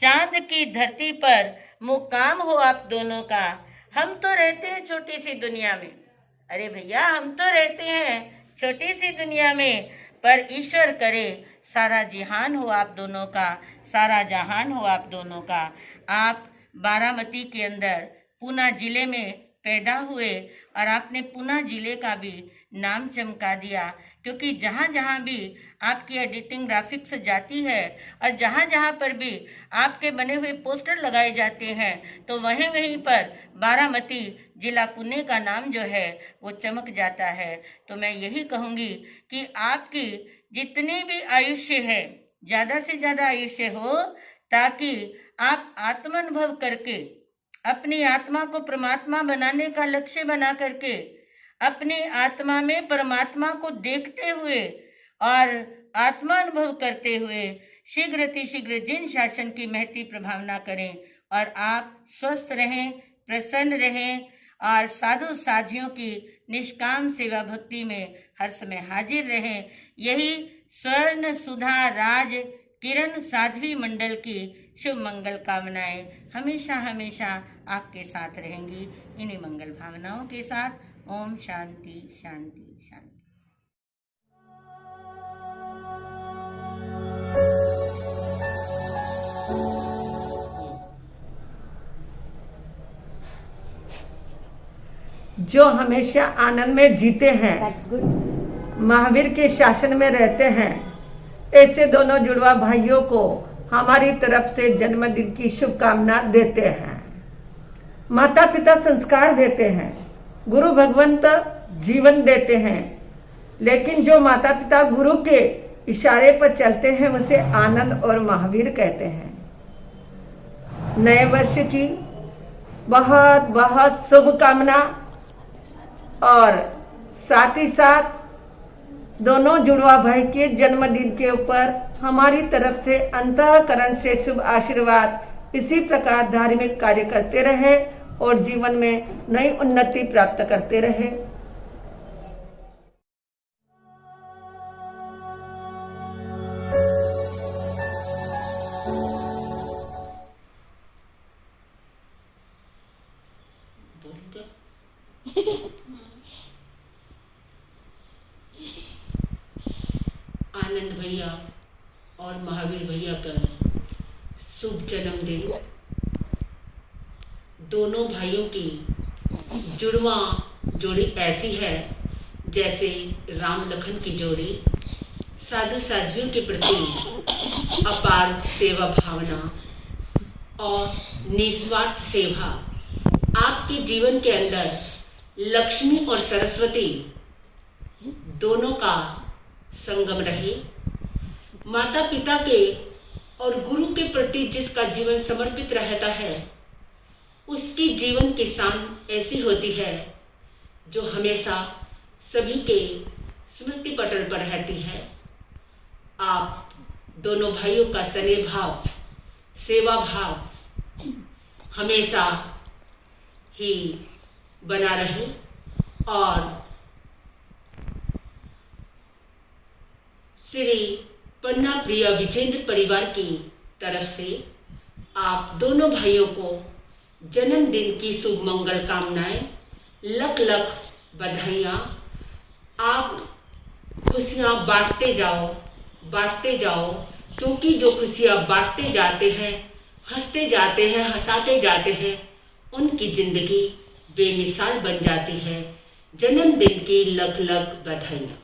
चांद की धरती पर मुकाम हो आप दोनों का। हम तो रहते हैं छोटी सी दुनिया में, अरे भैया हम तो रहते हैं छोटी सी दुनिया में, पर ईश्वर करे सारा जहान हो आप दोनों का, सारा जहान हो आप दोनों का। आप बारामती के अंदर पूना जिले में पैदा हुए और आपने पूना जिले का भी नाम चमका दिया, क्योंकि जहाँ जहाँ भी आपकी एडिटिंग ग्राफिक्स जाती है और जहाँ जहाँ पर भी आपके बने हुए पोस्टर लगाए जाते हैं तो वहीं वहीं पर बारामती जिला पुणे का नाम जो है वो चमक जाता है। तो मैं यही कहूँगी कि आपकी जितनी भी आयुष्य है ज़्यादा से ज़्यादा आयुष्य हो, ताकि आप आत्मानुभव करके अपनी आत्मा को परमात्मा बनाने का लक्ष्य बना करके अपनी आत्मा में परमात्मा को देखते हुए और आत्मानुभव करते हुए शीघ्र जिन शासन की महती प्रभावना करें और आप स्वस्थ रहें, प्रसन्न रहें और साधु साधियों की निष्काम सेवा भक्ति में हर समय हाजिर रहें। यही स्वर्ण सुधा राज किरण साध्वी मंडल की शुभ मंगल कामनाएं हमेशा हमेशा आपके साथ रहेंगी। इन्हीं मंगल भावनाओं के साथ ओम शांति शांति शांति। जो हमेशा आनंद में जीते हैं, महावीर के शासन में रहते हैं, ऐसे दोनों जुड़वा भाइयों को हमारी तरफ से जन्मदिन की शुभकामना देते हैं। माता पिता संस्कार देते हैं, गुरु भगवंत जीवन देते हैं, लेकिन जो माता पिता गुरु के इशारे पर चलते हैं उसे आनंद और महावीर कहते हैं। नए वर्ष की बहुत बहुत शुभकामना और साथ ही साथ दोनों जुड़वा भाई के जन्मदिन के ऊपर हमारी तरफ से अंतःकरण से शुभ आशीर्वाद। इसी प्रकार धार्मिक कार्य करते रहे और जीवन में नई उन्नति प्राप्त करते रहे। आनंद भैया और महावीर भैया का शुभ जन्मदिन। दोनों भाइयों की जुड़वा जोड़ी ऐसी है जैसे राम लखन की जोड़ी। साधु साध्वियों के प्रति अपार सेवा भावना और निस्वार्थ सेवा आपके जीवन के अंदर लक्ष्मी और सरस्वती दोनों का संगम रहे। माता पिता के और गुरु के प्रति जिसका जीवन समर्पित रहता है उसकी जीवन की शान ऐसी होती है जो हमेशा सभी के स्मृति पटल पर रहती है। आप दोनों भाइयों का स्नेह भाव, सेवा भाव हमेशा ही बना रहे और श्री पन्ना प्रिया विजेंद्र परिवार की तरफ से आप दोनों भाइयों को जन्मदिन की शुभ मंगल कामनाएं, लख लख बधाइयाँ। आप खुशियाँ बांटते जाओ, क्योंकि जो खुशियाँ बांटते जाते हैं, हंसते जाते हैं, हंसाते जाते हैं, उनकी जिंदगी बेमिसाल बन जाती है। जन्मदिन की लख लख बधाइयाँ।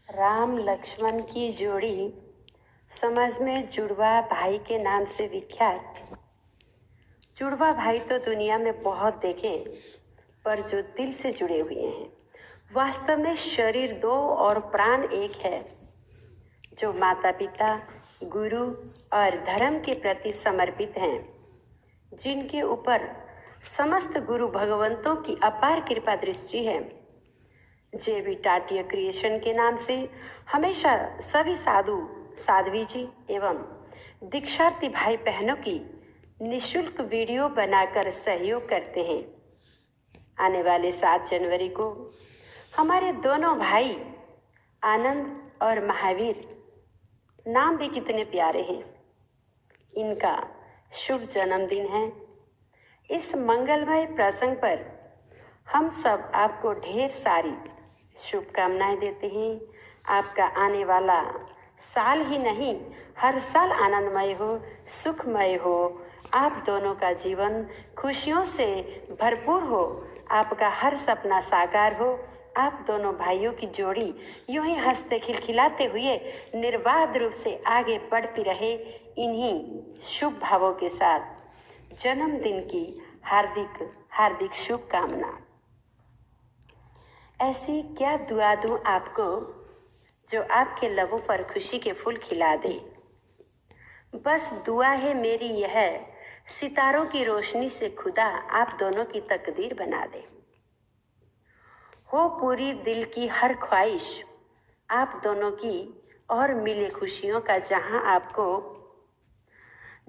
राम लक्ष्मण की जोड़ी समाज में जुड़वा भाई के नाम से विख्यात। जुड़वा भाई तो दुनिया में बहुत देखे, पर जो दिल से जुड़े हुए हैं वास्तव में शरीर दो और प्राण एक है। जो माता पिता, गुरु और धर्म के प्रति समर्पित हैं, जिनके ऊपर समस्त गुरु भगवंतों की अपार कृपा दृष्टि है, जेबी टाटिया क्रिएशन के नाम से हमेशा सभी साधु साध्वी जी एवं दीक्षार्थी भाई बहनों की निशुल्क वीडियो बनाकर सहयोग करते हैं। आने वाले 7 जनवरी को हमारे दोनों भाई आनंद और महावीर, नाम भी कितने प्यारे हैं, इनका शुभ जन्मदिन है। इस मंगलमय प्रसंग पर हम सब आपको ढेर सारी शुभकामनाएं देते हैं। आपका आने वाला साल ही नहीं, हर साल आनंदमय हो, सुखमय हो। आप दोनों का जीवन खुशियों से भरपूर हो, आपका हर सपना साकार हो। आप दोनों भाइयों की जोड़ी यूं ही हंसते खिलखिलाते हुए निर्बाध रूप से आगे बढ़ती रहे। इन्हीं शुभ भावों के साथ जन्मदिन की हार्दिक हार्दिक शुभकामना। ऐसी क्या दुआ दूं आपको जो आपके लबों पर खुशी के फूल खिला दे। बस दुआ है मेरी यह, सितारों की रोशनी से खुदा आप दोनों की तकदीर बना दे। हो पूरी दिल की हर ख्वाहिश आप दोनों की और मिले खुशियों का जहां आपको।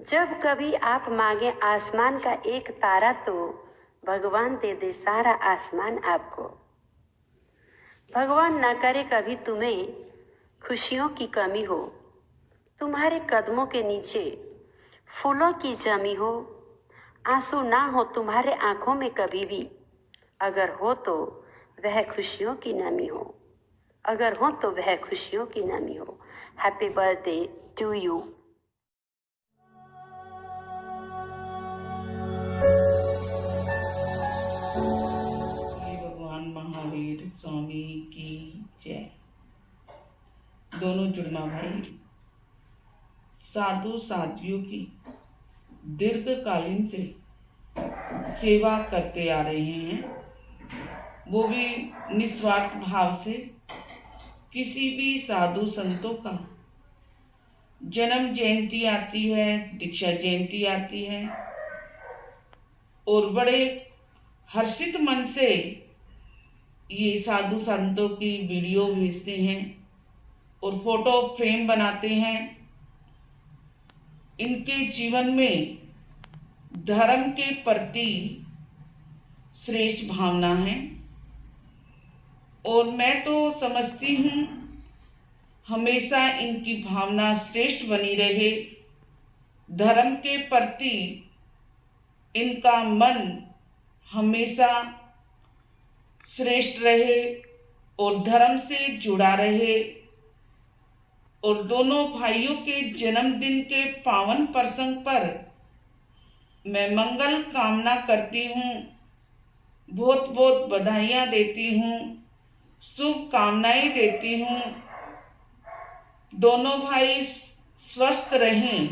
जब कभी आप मांगे आसमान का एक तारा तो भगवान दे दे सारा आसमान आपको। भगवान ना करे कभी तुम्हें खुशियों की कमी हो, तुम्हारे कदमों के नीचे फूलों की जमी हो। आंसू ना हो तुम्हारे आंखों में कभी भी, अगर हो तो वह खुशियों की नमी हो, अगर हो तो वह खुशियों की नमी हो। Happy birthday to you. भगवान महावीर स्वामी की जय। दोनों जुड़वा भाई साधु साध्वियों की दीर्घकालीन से सेवा करते आ रहे हैं, वो भी निस्वार्थ भाव से। किसी भी साधु संतों का जन्म जयंती आती है, दीक्षा जयंती आती है, और बड़े हर्षित मन से ये साधु संतों की वीडियो भेजते हैं और फोटो फ्रेम बनाते हैं। इनके जीवन में धर्म के प्रति श्रेष्ठ भावना है, और मैं तो समझती हूँ हमेशा इनकी भावना श्रेष्ठ बनी रहे। धर्म के प्रति इनका मन हमेशा श्रेष्ठ रहे और धर्म से जुड़ा रहे। और दोनों भाइयों के जन्मदिन के पावन प्रसंग पर मैं मंगल कामना करती हूँ, बहुत बहुत बधाइयाँ देती हूँ, शुभकामनाएं देती हूँ। दोनों भाई स्वस्थ रहें,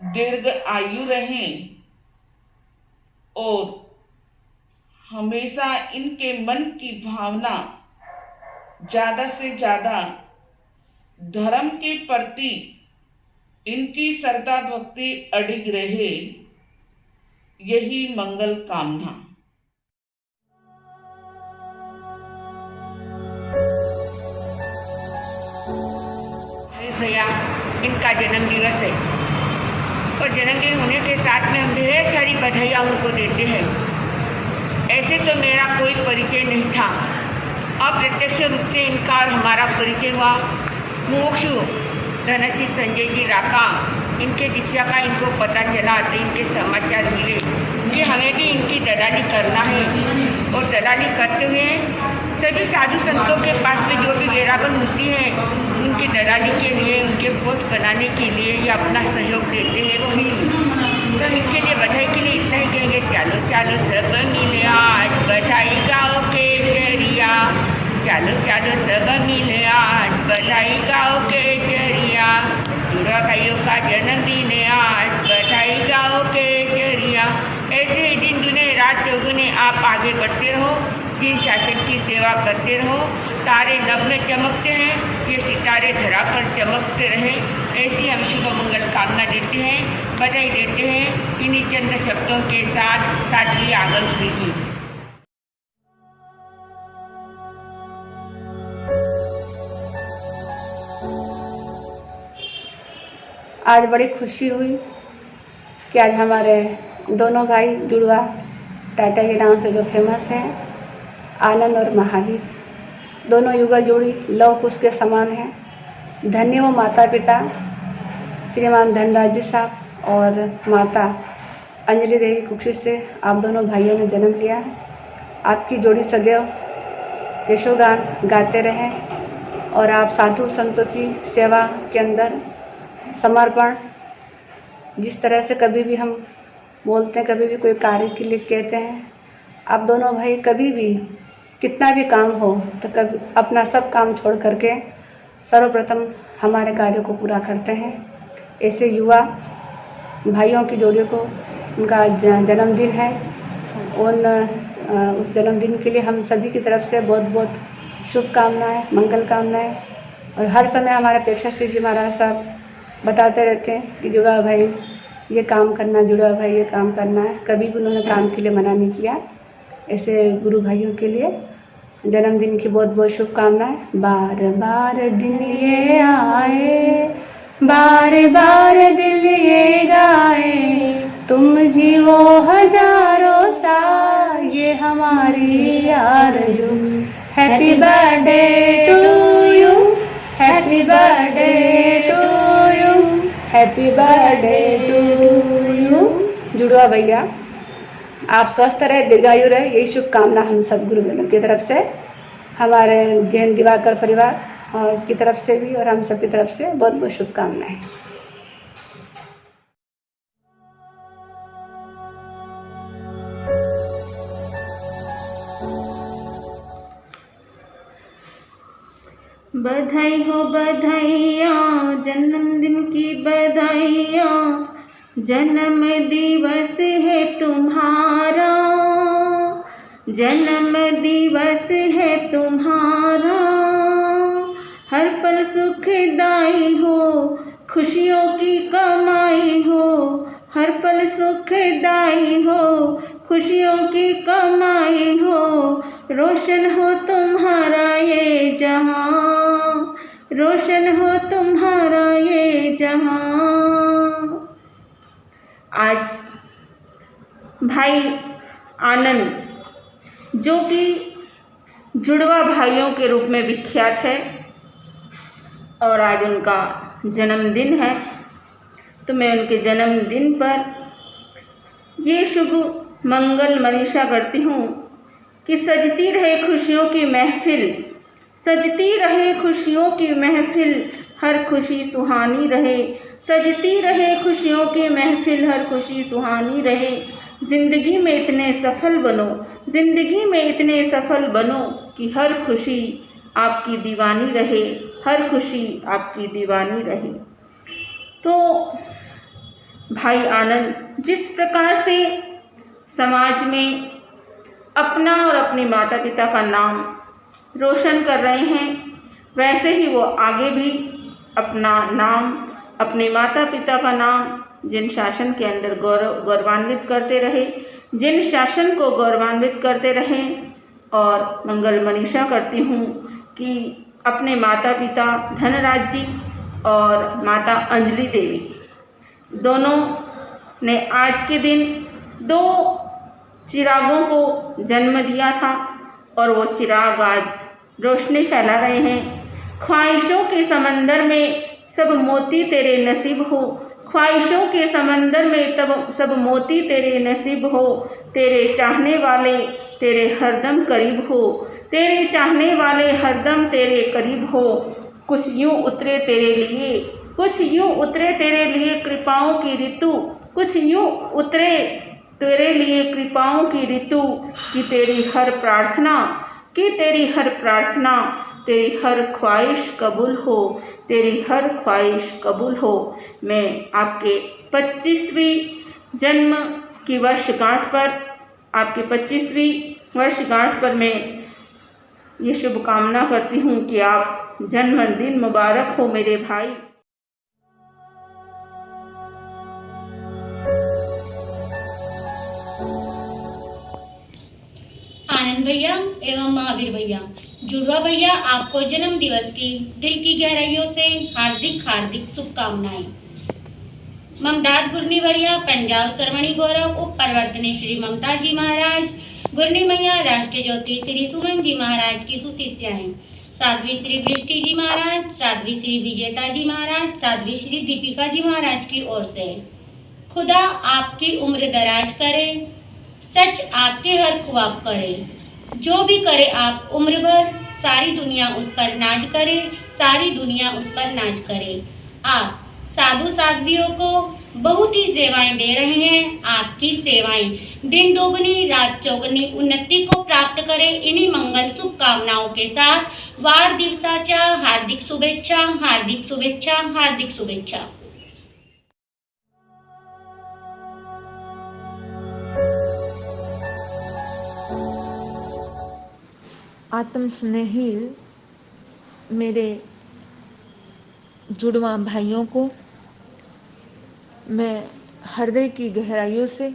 दीर्घ आयु रहें, और हमेशा इनके मन की भावना ज़्यादा से ज़्यादा धर्म के प्रति इनकी श्रद्धा भक्ति अडिग रहे, यही मंगल कामना। भैया इनका जन्म दिवस है, और जन्मदिन होने के साथ में हम ढेर सारी बधाइयाँ उनको देते हैं। ऐसे तो मेरा कोई परिचय नहीं था, अप्रत्यक्ष रूप से इनका और हमारा परिचय हुआ। मुमुक्षु धनश्री संजय जी राका, इनके दीक्षा का इनको पता चला तो इनके समाचार मिले कि हमें भी इनकी दलाली करना है, और दलाली करते हुए सभी साधु संतों के पास में जो भी वेरागन होती हैं उनकी दलाली के लिए, उनके पोस्ट बनाने के लिए ये अपना सहयोग देते हैं। तो इनके लिए बधाई के लिए इतना ही कहेंगे, चलो चलो सब मिले आज बधाई गाओ केसरिया, चलो चलो सब मिले आज बधाई गाओ केसरिया। जुड़वा भाइयों का जन्मदिन है आज बधाई गाओ केसरिया। ऐसे ही दिन दुने रात चौगुने आप आगे बढ़ते रहो। जिन शासन की सेवा करते रहो। तारे नभ में चमकते हैं, ये सितारे धरा पर चमकते रहें। ऐसी हम शुभ मंगल कामना देते हैं, बधाई देते हैं। इन्हीं चंद शब्दों के साथ साथी आगम श्री जी। आज बड़ी खुशी हुई कि आज हमारे दोनों भाई जुड़वा टाटा के नाम से जो फेमस हैं, आनंद और महावीर, दोनों युगल जोड़ी लव कुश के समान हैं। धन्य वो माता पिता श्रीमान धनराज जी साहब और माता अंजलि देवी कुक्षी से आप दोनों भाइयों ने जन्म लिया है। आपकी जोड़ी सदैव यशोगान गाते रहें और आप साधु संतों की सेवा के अंदर समर्पण, जिस तरह से कभी भी हम बोलते हैं, कभी भी कोई कार्य के लिए कहते हैं, आप दोनों भाई कभी भी कितना भी काम हो तो कभी अपना सब काम छोड़ करके सर्वप्रथम हमारे कार्य को पूरा करते हैं। ऐसे युवा भाइयों की जोड़ी को उनका जन्मदिन है, उस जन्मदिन के लिए हम सभी की तरफ से बहुत बहुत शुभकामनाएं, मंगल कामनाएं। और हर समय हमारे प्रेक्षक श्री जी महाराज साहब बताते रहते हैं कि जुड़वा भाई ये काम करना, जुड़वा भाई ये काम करना है। कभी भी उन्होंने काम के लिए मना नहीं किया। ऐसे गुरु भाइयों के लिए जन्मदिन की बहुत बहुत शुभकामनाएं। बार बार दिन ये आए, बार बार दिल ये गाए, तुम जीवो हजारों साल ये हमारी आरज़ू। Happy birthday to you, happy birthday to you, happy birthday to you. जुड़वा भैया आप स्वस्थ रहे, दीर्घायु रहे, यही शुभकामना हम सब गुरुजनों की तरफ से, हमारे जैन दिवाकर परिवार और की तरफ से भी और हम सब की तरफ से बहुत बहुत शुभकामनाएं। बधाई हो बधाइयाँ, जन्मदिन की बधाइयाँ, जन्म दिवस है तुम्हारा, जन्म दिवस है तुम्हारा। हर पल सुखदाई हो, खुशियों की कमाई हो, हर पल सुखदाई हो, खुशियों की कमाई हो। रोशन हो तुम्हारा ये जहां, रोशन हो तुम्हारा ये जहां। आज भाई आनंद जो कि जुड़वा भाइयों के रूप में विख्यात है और आज उनका जन्मदिन है, तो मैं उनके जन्मदिन पर ये शुभ मंगल मनीषा करती हूँ कि सजती रहे खुशियों की महफिल, सजती रहे खुशियों की महफिल, हर खुशी सुहानी रहे, सजती रहे खुशियों की महफिल, हर खुशी सुहानी रहे। ज़िंदगी में इतने सफल बनो, ज़िंदगी में इतने सफल बनो कि हर खुशी आपकी दीवानी रहे, हर खुशी आपकी दीवानी रहे। तो भाई आनंद जिस प्रकार से समाज में अपना और अपने माता पिता का नाम रोशन कर रहे हैं, वैसे ही वो आगे भी अपना नाम, अपने माता पिता का नाम जिन शासन के अंदर गौरवान्वित करते रहे, जिन शासन को गौरवान्वित करते रहें। और मंगल मनीषा करती हूँ कि अपने माता पिता धनराज जी और माता अंजलि देवी दोनों ने आज के दिन 2 चिरागों को जन्म दिया था और वो चिराग आज रोशनी फैला रहे हैं। ख्वाहिशों के समंदर में सब मोती तेरे नसीब हो, ख्वाहिशों के समंदर में तब सब मोती तेरे नसीब हो। तेरे चाहने वाले तेरे हरदम करीब हो, तेरे चाहने वाले हरदम तेरे करीब हो। कुछ यूँ उतरे तेरे लिए, कुछ यूँ उतरे तेरे लिए कृपाओं की ऋतु, कुछ यूँ उतरे तेरे लिए कृपाओं की ऋतु। कि तेरी हर प्रार्थना, कि तेरी हर प्रार्थना, तेरी हर ख्वाहिश कबूल हो, तेरी हर ख्वाहिश कबूल हो। मैं आपके 25वीं जन्म की वर्षगांठ पर, आपकी 25वीं वर्षगांठ पर मैं ये शुभकामना करती हूँ कि आप जन्मदिन मुबारक हो मेरे भाई। आनंद भैया एवं महावीर भैया, जुड़वा भैया, आपको जन्म दिवस की दिल की गहराइयों से हार्दिक हार्दिक शुभकामनाएं। ममदाद गुरनी भैया, पंजाब सरवणी गौरव उप प्रवर्तनी श्री ममता जी महाराज, गुरनी मैया राष्ट्रीय ज्योति श्री सुमन जी महाराज की सुशिष्याएं, साध्वी श्री वृष्टि जी महाराज, साध्वी श्री विजेता जी महाराज, साध्वी श्री दीपिका जी महाराज की ओर से। खुदा आपकी उम्र दराज करे, सच आपके हर ख्वाब करे, जो भी करे आप उम्र भर, सारी दुनिया उस पर नाज करे, सारी दुनिया उस पर नाज करे। आप साधु साध्वियों को बहुत ही सेवाएं दे रहे हैं। आपकी सेवाएं दिन दोगुनी रात चौगुनी उन्नति को प्राप्त करें। इन्हीं मंगल शुभकामनाओं के साथ वाढदिवसाच्या हार्दिक शुभेच्छा, हार्दिक शुभेच्छा, हार्दिक शुभेच्छा। आत्मस्नेही मेरे जुड़वा भाइयों को मैं हृदय की गहराइयों से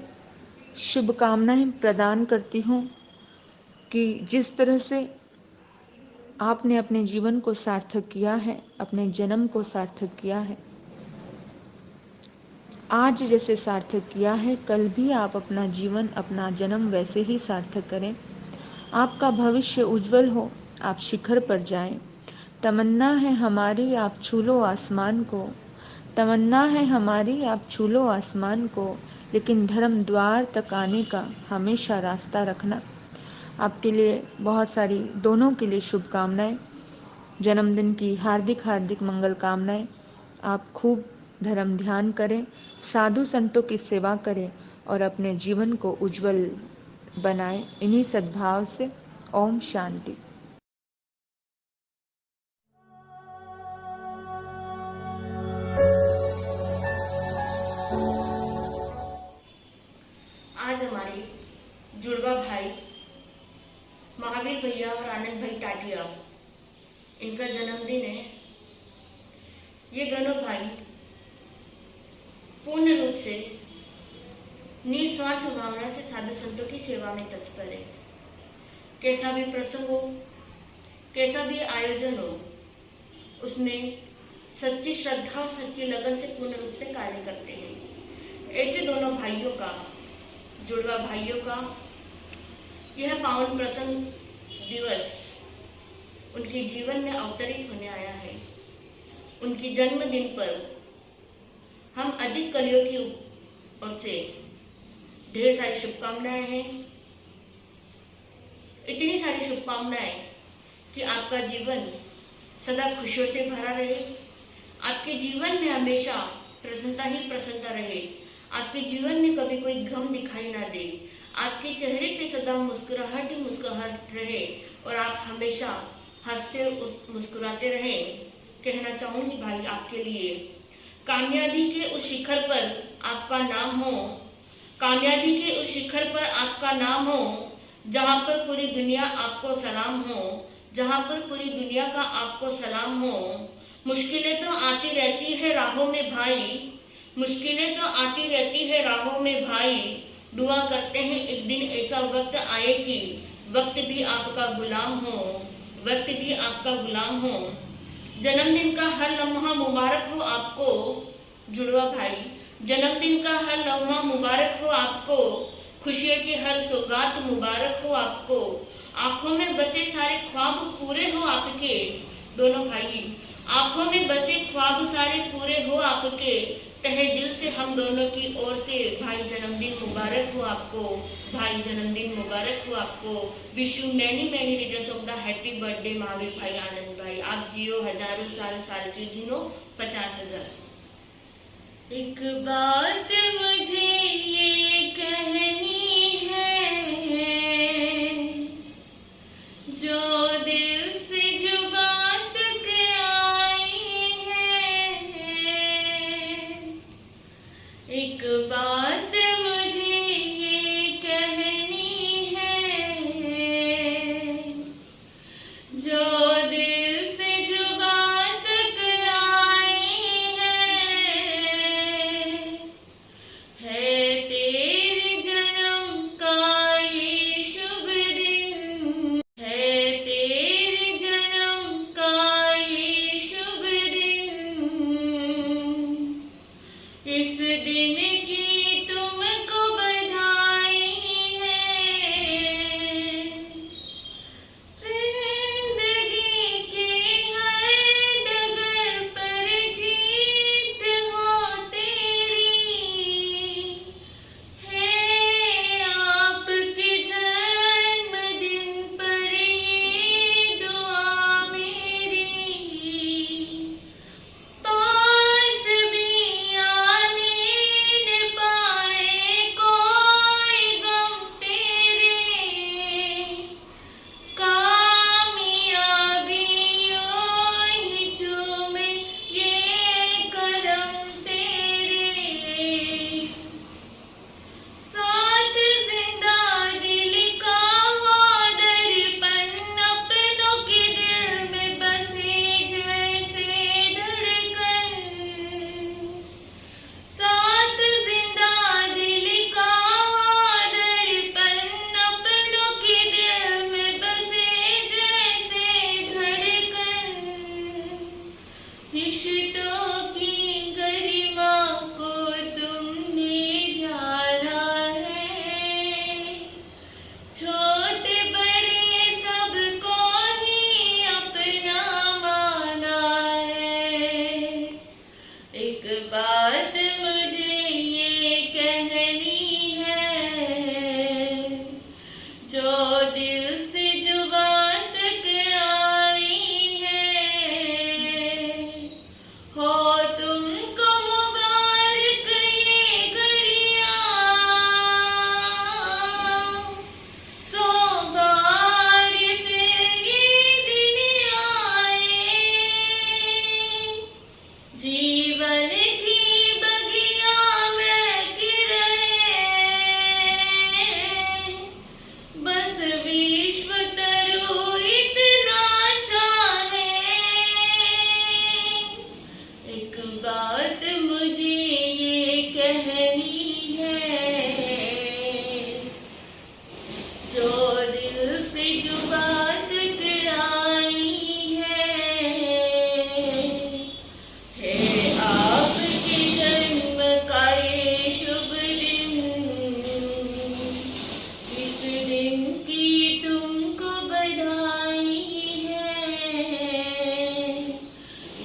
शुभकामनाएं प्रदान करती हूँ कि जिस तरह से आपने अपने जीवन को सार्थक किया है, अपने जन्म को सार्थक किया है, आज जैसे सार्थक किया है, कल भी आप अपना जीवन, अपना जन्म वैसे ही सार्थक करें। आपका भविष्य उज्जवल हो, आप शिखर पर जाएं। तमन्ना है हमारी आप छू लो आसमान को, तमन्ना है हमारी आप छू लो आसमान को, लेकिन धर्म द्वार तक आने का हमेशा रास्ता रखना। आपके लिए बहुत सारी, दोनों के लिए शुभकामनाएं, जन्मदिन की हार्दिक हार्दिक मंगल कामनाएं। आप खूब धर्म ध्यान करें, साधु संतों की सेवा करें और अपने जीवन को उज्जवल बनाएं। इन्हीं सद्भाव से ओम शांति। आज हमारे जुड़वा भाई महावीर भैया और आनंद भाई टाटिया, इनका जन्मदिन है। ये दोनों भाई पूर्ण रूप से निस्वार्थ भावना से साधु संतों की सेवा में तत्पर है। कैसा भी प्रसंग हो, कैसा भी आयोजन हो, उसमें सच्ची श्रद्धा और सच्ची लगन से पूर्ण रूप से कार्य करते हैं। ऐसे दोनों भाइयों का, जुड़वा भाइयों का यह पावन प्रसंग दिवस उनके जीवन में अवतरित होने आया है। उनके जन्मदिन पर हम अजित कलियों की ओर से ढेर सारी शुभकामनाएं हैं। इतनी सारी शुभकामनाएं कि आपका जीवन सदा खुशियों से भरा रहे, आपके जीवन में हमेशा प्रसन्नता ही प्रसन्नता रहे, आपके जीवन में कभी कोई गम दिखाई ना दे, आपके चेहरे पे सदा मुस्कुराहट ही मुस्कुराहट रहे और आप हमेशा हंसते मुस्कुराते रहें। कहना चाहूंगी भाई आपके लिए, कामयाबी के उस शिखर पर आपका नाम हो, कामयाबी के उस शिखर पर आपका नाम हो, जहां पर पूरी दुनिया आपको सलाम हो, जहां पर पूरी दुनिया का आपको सलाम हो। मुश्किलें तो आती रहती है राहों में भाई, मुश्किलें तो आती रहती है राहों में भाई, दुआ करते हैं एक दिन ऐसा वक्त आए कि वक्त भी आपका गुलाम हो, वक्त भी आपका गुलाम हो। जन्मदिन का हर लम्हा मुबारक हो आपको जुड़वा भाई, जन्मदिन का हर लम्हा मुबारक हो आपको, खुशियों की हर सौगात मुबारक हो आपको, आंखों में बसे सारे ख्वाब पूरे हो आपके। दोनों भाई, आंखों में बसे ख्वाब सारे पूरे हो आपके। तहे दिल से हम दोनों की ओर से भाई जन्मदिन मुबारक हो आपको, भाई जन्मदिन मुबारक हो आपको। Wish you many many returns of the happy birthday Mahavir भाई, आनंद भाई। आप जियो हजारों साल, साल की गिनो 50,000। एक बात मुझे ये कहनी है, जो दिल से जुबान तक आई है। एक बात मुझे ये कहनी है, बात मुझे ये कहनी है, जो दिल से जुबान तक आई है। हो तुमको मुबारक ये घड़ियां, सो बार फिर ये दिन आए। जीवन की बगिया में रहे, बस विश्व तरु इतना चाहे। एक बात मुझे ये कहनी है, जो दिल से जुबान तक आई है आपके जन्म का ये शुभ दिन, इस दिन की तुमको बधाई है,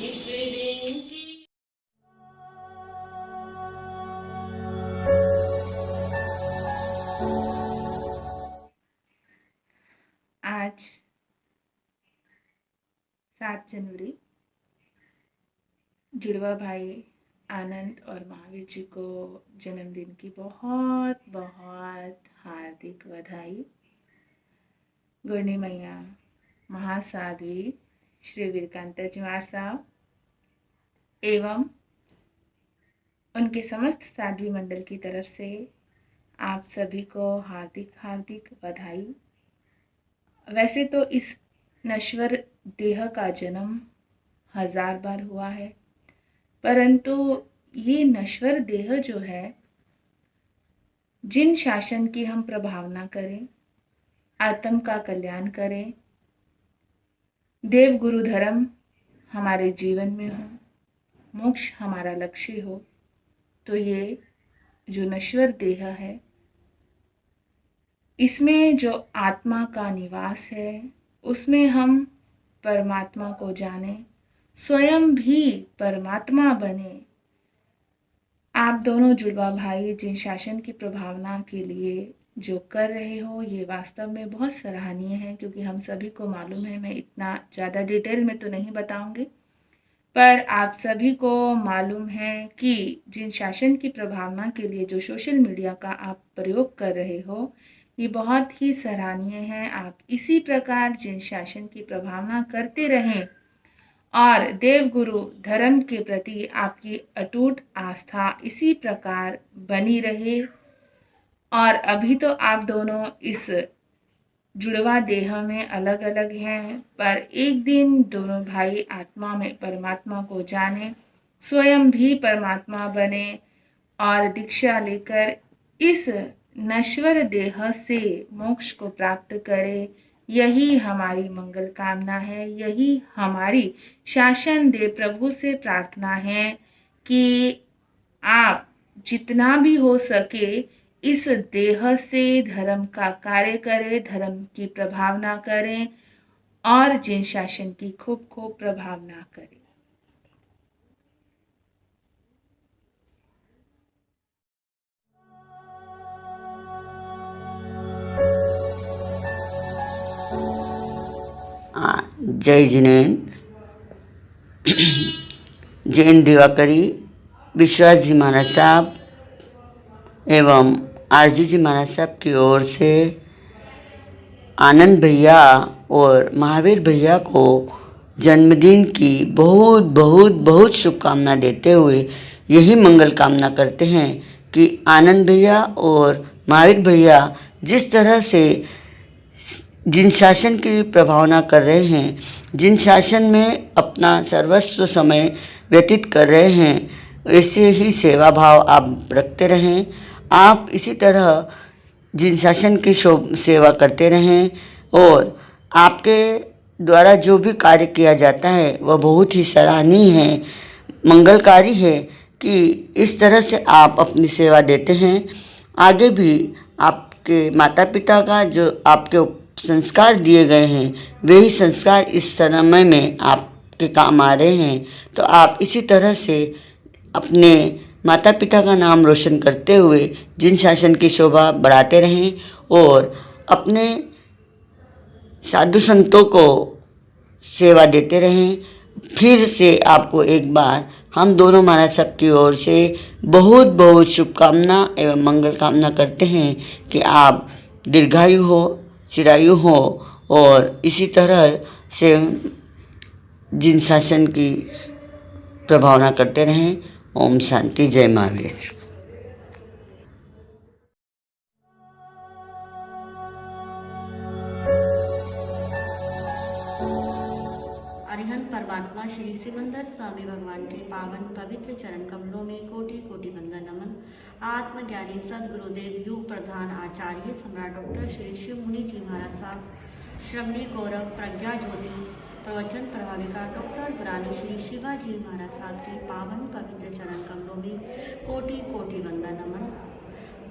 इस दिन की। आज 7 जनवरी जुड़वा भाई आनंद और महावीर जी को जन्मदिन की बहुत बहुत हार्दिक बधाई। गुरनी मैया महासाध्वी श्री वीरकांता जी महाराज साहब एवं उनके समस्त साध्वी मंडल की तरफ से आप सभी को हार्दिक हार्दिक बधाई। वैसे तो इस नश्वर देह का जन्म 1000 बार हुआ है, परंतु ये नश्वर देह जो है, जिन शासन की हम प्रभावना करें, आत्म का कल्याण करें, देव गुरु धर्म हमारे जीवन में हो, मोक्ष हमारा लक्ष्य हो, तो ये जो नश्वर देह है, इसमें जो आत्मा का निवास है, उसमें हम परमात्मा को जाने, स्वयं भी परमात्मा बने। आप दोनों जुड़वा भाई जिन शासन की प्रभावना के लिए जो कर रहे हो, ये वास्तव में बहुत सराहनीय है, क्योंकि हम सभी को मालूम है, मैं इतना ज़्यादा डिटेल में तो नहीं बताऊंगी, पर आप सभी को मालूम है कि जिन शासन की प्रभावना के लिए जो सोशल मीडिया का आप प्रयोग कर रहे हो, ये बहुत ही सराहनीय है। आप इसी प्रकार जिन शासन की प्रभावना करते रहें और देव गुरु धर्म के प्रति आपकी अटूट आस्था इसी प्रकार बनी रहे। और अभी तो आप दोनों इस जुड़वा देह में अलग अलग हैं, पर एक दिन दोनों भाई आत्मा में परमात्मा को जाने, स्वयं भी परमात्मा बने और दीक्षा लेकर इस नश्वर देह से मोक्ष को प्राप्त करे। यही हमारी मंगल कामना है, यही हमारी शासन देव प्रभु से प्रार्थना है कि आप जितना भी हो सके इस देह से धर्म का कार्य करें, धर्म की प्रभावना करें और जिन शासन की खूब खूब प्रभावना करें। जय जिनेन। जैन दिवाकरी विश्वास जी महाराज साहब एवं आरजू जी महाराज साहब की ओर से आनंद भैया और महावीर भैया को जन्मदिन की बहुत बहुत बहुत शुभकामना देते हुए यही मंगल कामना करते हैं कि आनंद भैया और महावीर भैया जिस तरह से जिन शासन की प्रभावना कर रहे हैं, जिन शासन में अपना सर्वस्व समय व्यतीत कर रहे हैं, ऐसे ही सेवा भाव आप रखते रहें। आप इसी तरह जिन शासन की सेवा करते रहें और आपके द्वारा जो भी कार्य किया जाता है वह बहुत ही सराहनीय है, मंगलकारी है कि इस तरह से आप अपनी सेवा देते हैं। आगे भी आपके माता पिता का जो आपके संस्कार दिए गए हैं, वे ही संस्कार इस समय में आपके काम आ रहे हैं। तो आप इसी तरह से अपने माता पिता का नाम रोशन करते हुए जिन शासन की शोभा बढ़ाते रहें और अपने साधु संतों को सेवा देते रहें। फिर से आपको एक बार हम दोनों महाराज सब की ओर से बहुत बहुत शुभकामना एवं मंगल कामना करते हैं कि आप दीर्घायु हो, चिरायु हो और इसी तरह से जिन शासन की प्रभावना करते रहें। ओम शांति, जय महावीर। अरिहंत परमात्मा श्री सिमंदर स्वामी भगवान के पावन पवित्र चरण कमलों में कोटि कोटि वंदन नमन। आत्मज्ञानी सदगुरुदेव युग प्रधान आचार्य सम्राट डॉक्टर श्री शिव मुनि जी महाराज साहब, श्रमणी गौरव प्रज्ञा ज्योति प्रवचन प्रभाविका डॉक्टर गुरानी श्री शिवाजी महाराज साहब के पावन पवित्र चरण कमलों में कोटि कोटि वंदन नमन।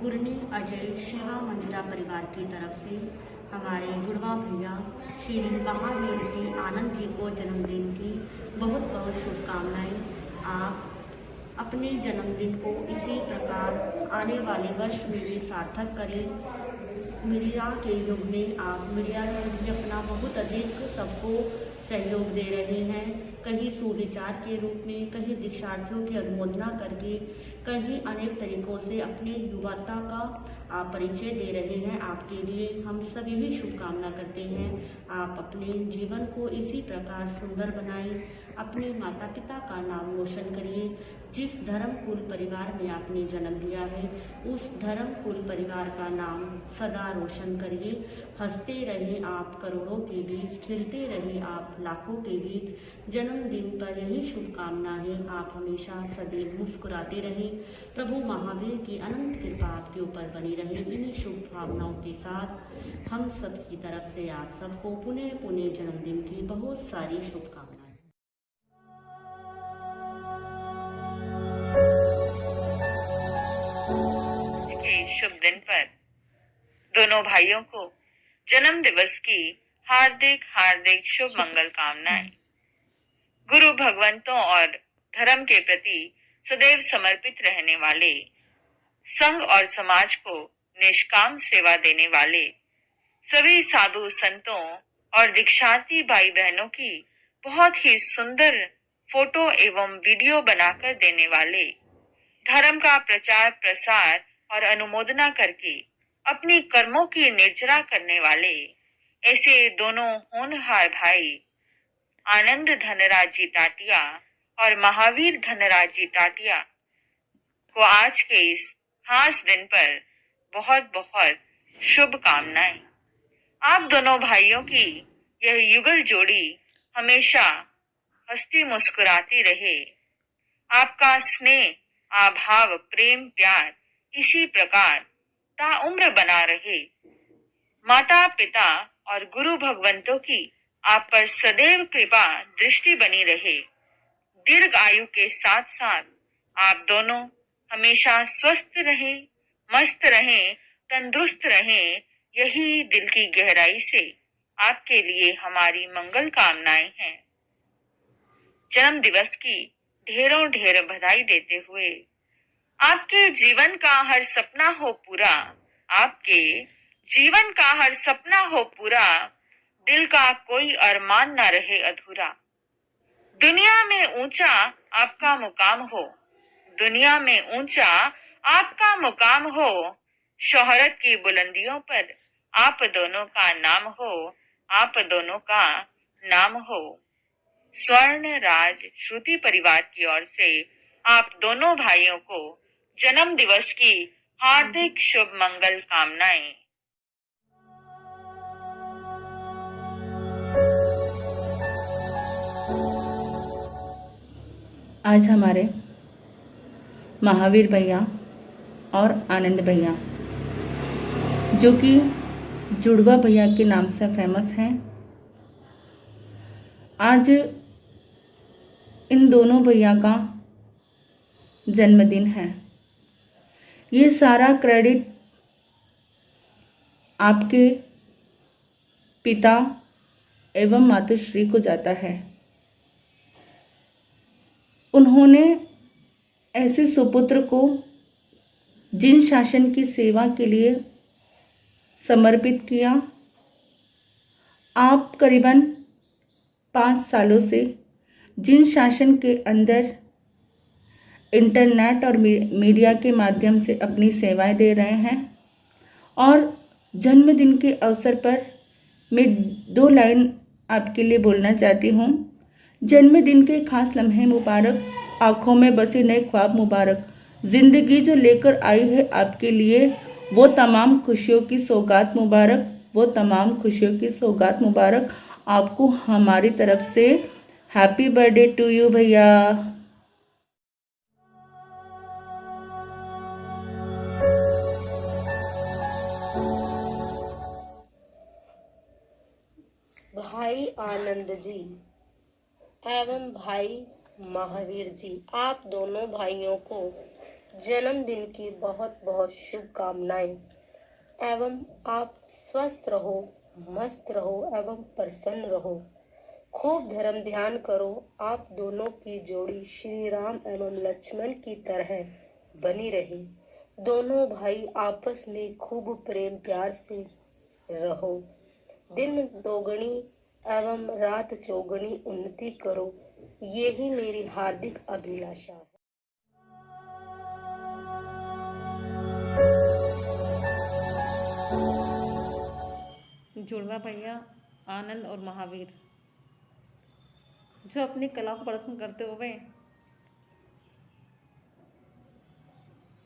गुरनी अजय शिवा मंजिरा परिवार की तरफ से हमारे जुड़वा भैया श्री महावीर जी आनंद जी को जन्मदिन की बहुत बहुत शुभकामनाएं। आप अपने जन्मदिन को इसी प्रकार आने वाले वर्ष में भी सार्थक करें। मीडिया के युग में आप मीडिया में भी अपना बहुत अधिक सबको सहयोग दे रहे हैं, कहीं सुविचार के रूप में, कहीं दीक्षार्थियों की अनुमोदना करके, कहीं अनेक तरीकों से अपने युवाता का आप परिचय दे रहे हैं। आपके लिए हम सभी ही शुभकामना करते हैं। आप अपने जीवन को इसी प्रकार सुंदर बनाएं, अपने माता पिता का नाम रोशन करिए। जिस धर्म कुल परिवार में आपने जन्म लिया है उस धर्म कुल परिवार का नाम सदा रोशन करिए। हंसते रहे आप करोड़ों के बीच, खिलते रहे आप लाखों के बीच। जन्मदिन पर यही शुभकामना है, आप हमेशा सदैव मुस्कुराते रहें। प्रभु महावीर की अनंत कृपा आपके ऊपर बनी रहे। इन्हीं शुभ भावनाओं के साथ हम सब की तरफ से आप सबको पुनः पुनः जन्मदिन की बहुत सारी शुभकामनाएं। के शुभ दिन पर दोनों भाइयों को जन्म दिवस की हार्दिक हार्दिक शुभ मंगल कामनाएं। गुरु भगवंतों और धर्म के प्रति सदैव समर्पित रहने वाले, संघ और समाज को निष्काम सेवा देने वाले सभी साधु संतों और दीक्षार्थी भाई बहनों की बहुत ही सुंदर फोटो एवं वीडियो बनाकर देने वाले, धर्म का प्रचार प्रसार और अनुमोदना करके अपनी कर्मों की निर्जरा करने वाले ऐसे दोनों होनहार भाई आनंद धनराज जी टाटिया और महावीर धनराज जी टाटिया को आज के इस खास दिन पर बहुत बहुत शुभकामनाएं। आप दोनों भाइयों की यह युगल जोड़ी हमेशा हंसती मुस्कुराती रहे। आपका स्नेह, आभाव, प्रेम, प्यार इसी प्रकार ताउम्र बना रहे। माता पिता और गुरु भगवंतों की आप पर सदैव कृपा दृष्टि बनी रहे। दीर्घ आयु के साथ साथ आप दोनों हमेशा स्वस्थ रहें, मस्त रहें, तंदुरुस्त रहें, यही दिल की गहराई से आपके लिए हमारी मंगल कामनाएं हैं। जन्म दिवस की ढेरों ढेर बधाई देते हुए आपके जीवन का हर सपना हो पूरा, आपके जीवन का हर सपना हो पूरा, दिल का कोई अरमान ना रहे अधूरा। दुनिया में ऊंचा आपका मुकाम हो, दुनिया में ऊंचा आपका मुकाम हो, शोहरत की बुलंदियों पर आप दोनों का नाम हो, आप दोनों का नाम हो। स्वर्ण राज श्रुति परिवार की ओर से आप दोनों भाइयों को जन्म दिवस की हार्दिक शुभ मंगल कामनाएं। आज हमारे महावीर भैया और आनंद भैया, जो कि जुड़वा भैया के नाम से फेमस हैं, आज इन दोनों भैया का जन्मदिन है। ये सारा क्रेडिट आपके पिता एवं मातुश्री को जाता है। उन्होंने ऐसे सुपुत्र को जिन शासन की सेवा के लिए समर्पित किया। आप करीबन 5 सालों से जिन शासन के अंदर इंटरनेट और मीडिया के माध्यम से अपनी सेवाएं दे रहे हैं, और जन्मदिन के अवसर पर मैं 2 लाइन आपके लिए बोलना चाहती हूँ। जन्मदिन के खास लम्हे मुबारक, आँखों में बसे नए ख्वाब मुबारक, ज़िंदगी जो लेकर आई है आपके लिए वो तमाम खुशियों की सौगात मुबारक, वो तमाम खुशियों की सौगात मुबारक। आपको हमारी तरफ से हैप्पी बर्थडे टू यू भैया। भाई आनंद जी एवं भाई महावीर जी, आप दोनों भाइयों को जन्मदिन की बहुत बहुत शुभकामनाएं एवं आप स्वस्थ रहो, मस्त रहो एवं प्रसन्न रहो। खूब धर्म ध्यान करो। आप दोनों की जोड़ी श्री राम एवं लक्ष्मण की तरह बनी रहे। दोनों भाई आपस में खूब प्रेम प्यार से रहो। दिन दोगुनी एवं रात चौगुनी उन्नति करो, यही मेरी हार्दिक अभिलाषा है। जुड़वा भैया आनंद और महावीर जो अपनी कला को प्रदर्शन करते हुए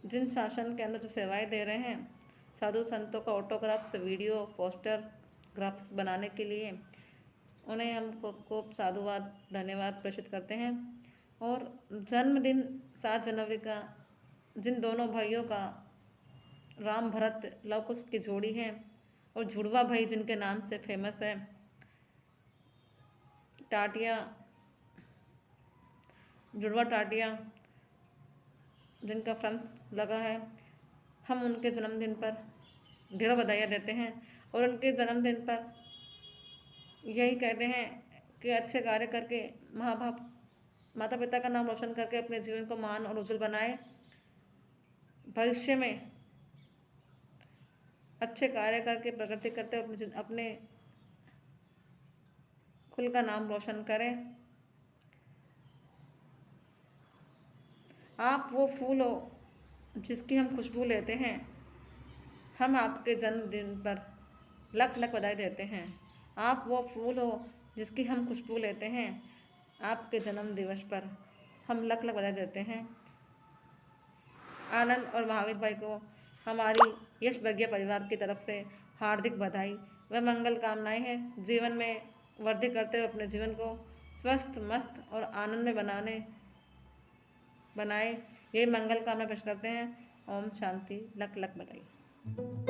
जिन शासन के अंदर जो सेवाएं दे रहे हैं, साधु संतों का ऑटोग्राफ्स, वीडियो, पोस्टर, ग्राफिक्स बनाने के लिए उन्हें हम खूब साधुवाद धन्यवाद प्रेषित करते हैं। और जन्मदिन 7 जनवरी का जिन दोनों भाइयों का राम भरत लव कुश की जोड़ी है और जुड़वा भाई जिनके नाम से फेमस है, टाटिया, जुड़वा टाटिया जिनका फ्रम्स लगा है, हम उनके जन्मदिन पर ढेरों बधाइयाँ देते हैं और उनके जन्मदिन पर यही कहते हैं कि अच्छे कार्य करके माता पिता का नाम रोशन करके अपने जीवन को मान और उज्जवल बनाए। भविष्य में अच्छे कार्य करके प्रगति करते अपने कुल का नाम रोशन करें। आप वो फूल हो जिसकी हम खुशबू लेते हैं। हम आपके जन्मदिन पर लख लख बधाई देते हैं। आप वो फूल हो जिसकी हम खुशबू लेते हैं। आपके जन्म दिवस पर हम लख लख बधाई देते हैं। आनंद और महावीर भाई को हमारी यश प्रज्ञा परिवार की तरफ से हार्दिक बधाई व मंगल कामनाएं हैं। जीवन में वृद्धि करते हुए अपने जीवन को स्वस्थ, मस्त और आनंद में बनाए, ये मंगल कामना पेश करते हैं। ओम शांति। लख लख बधाई।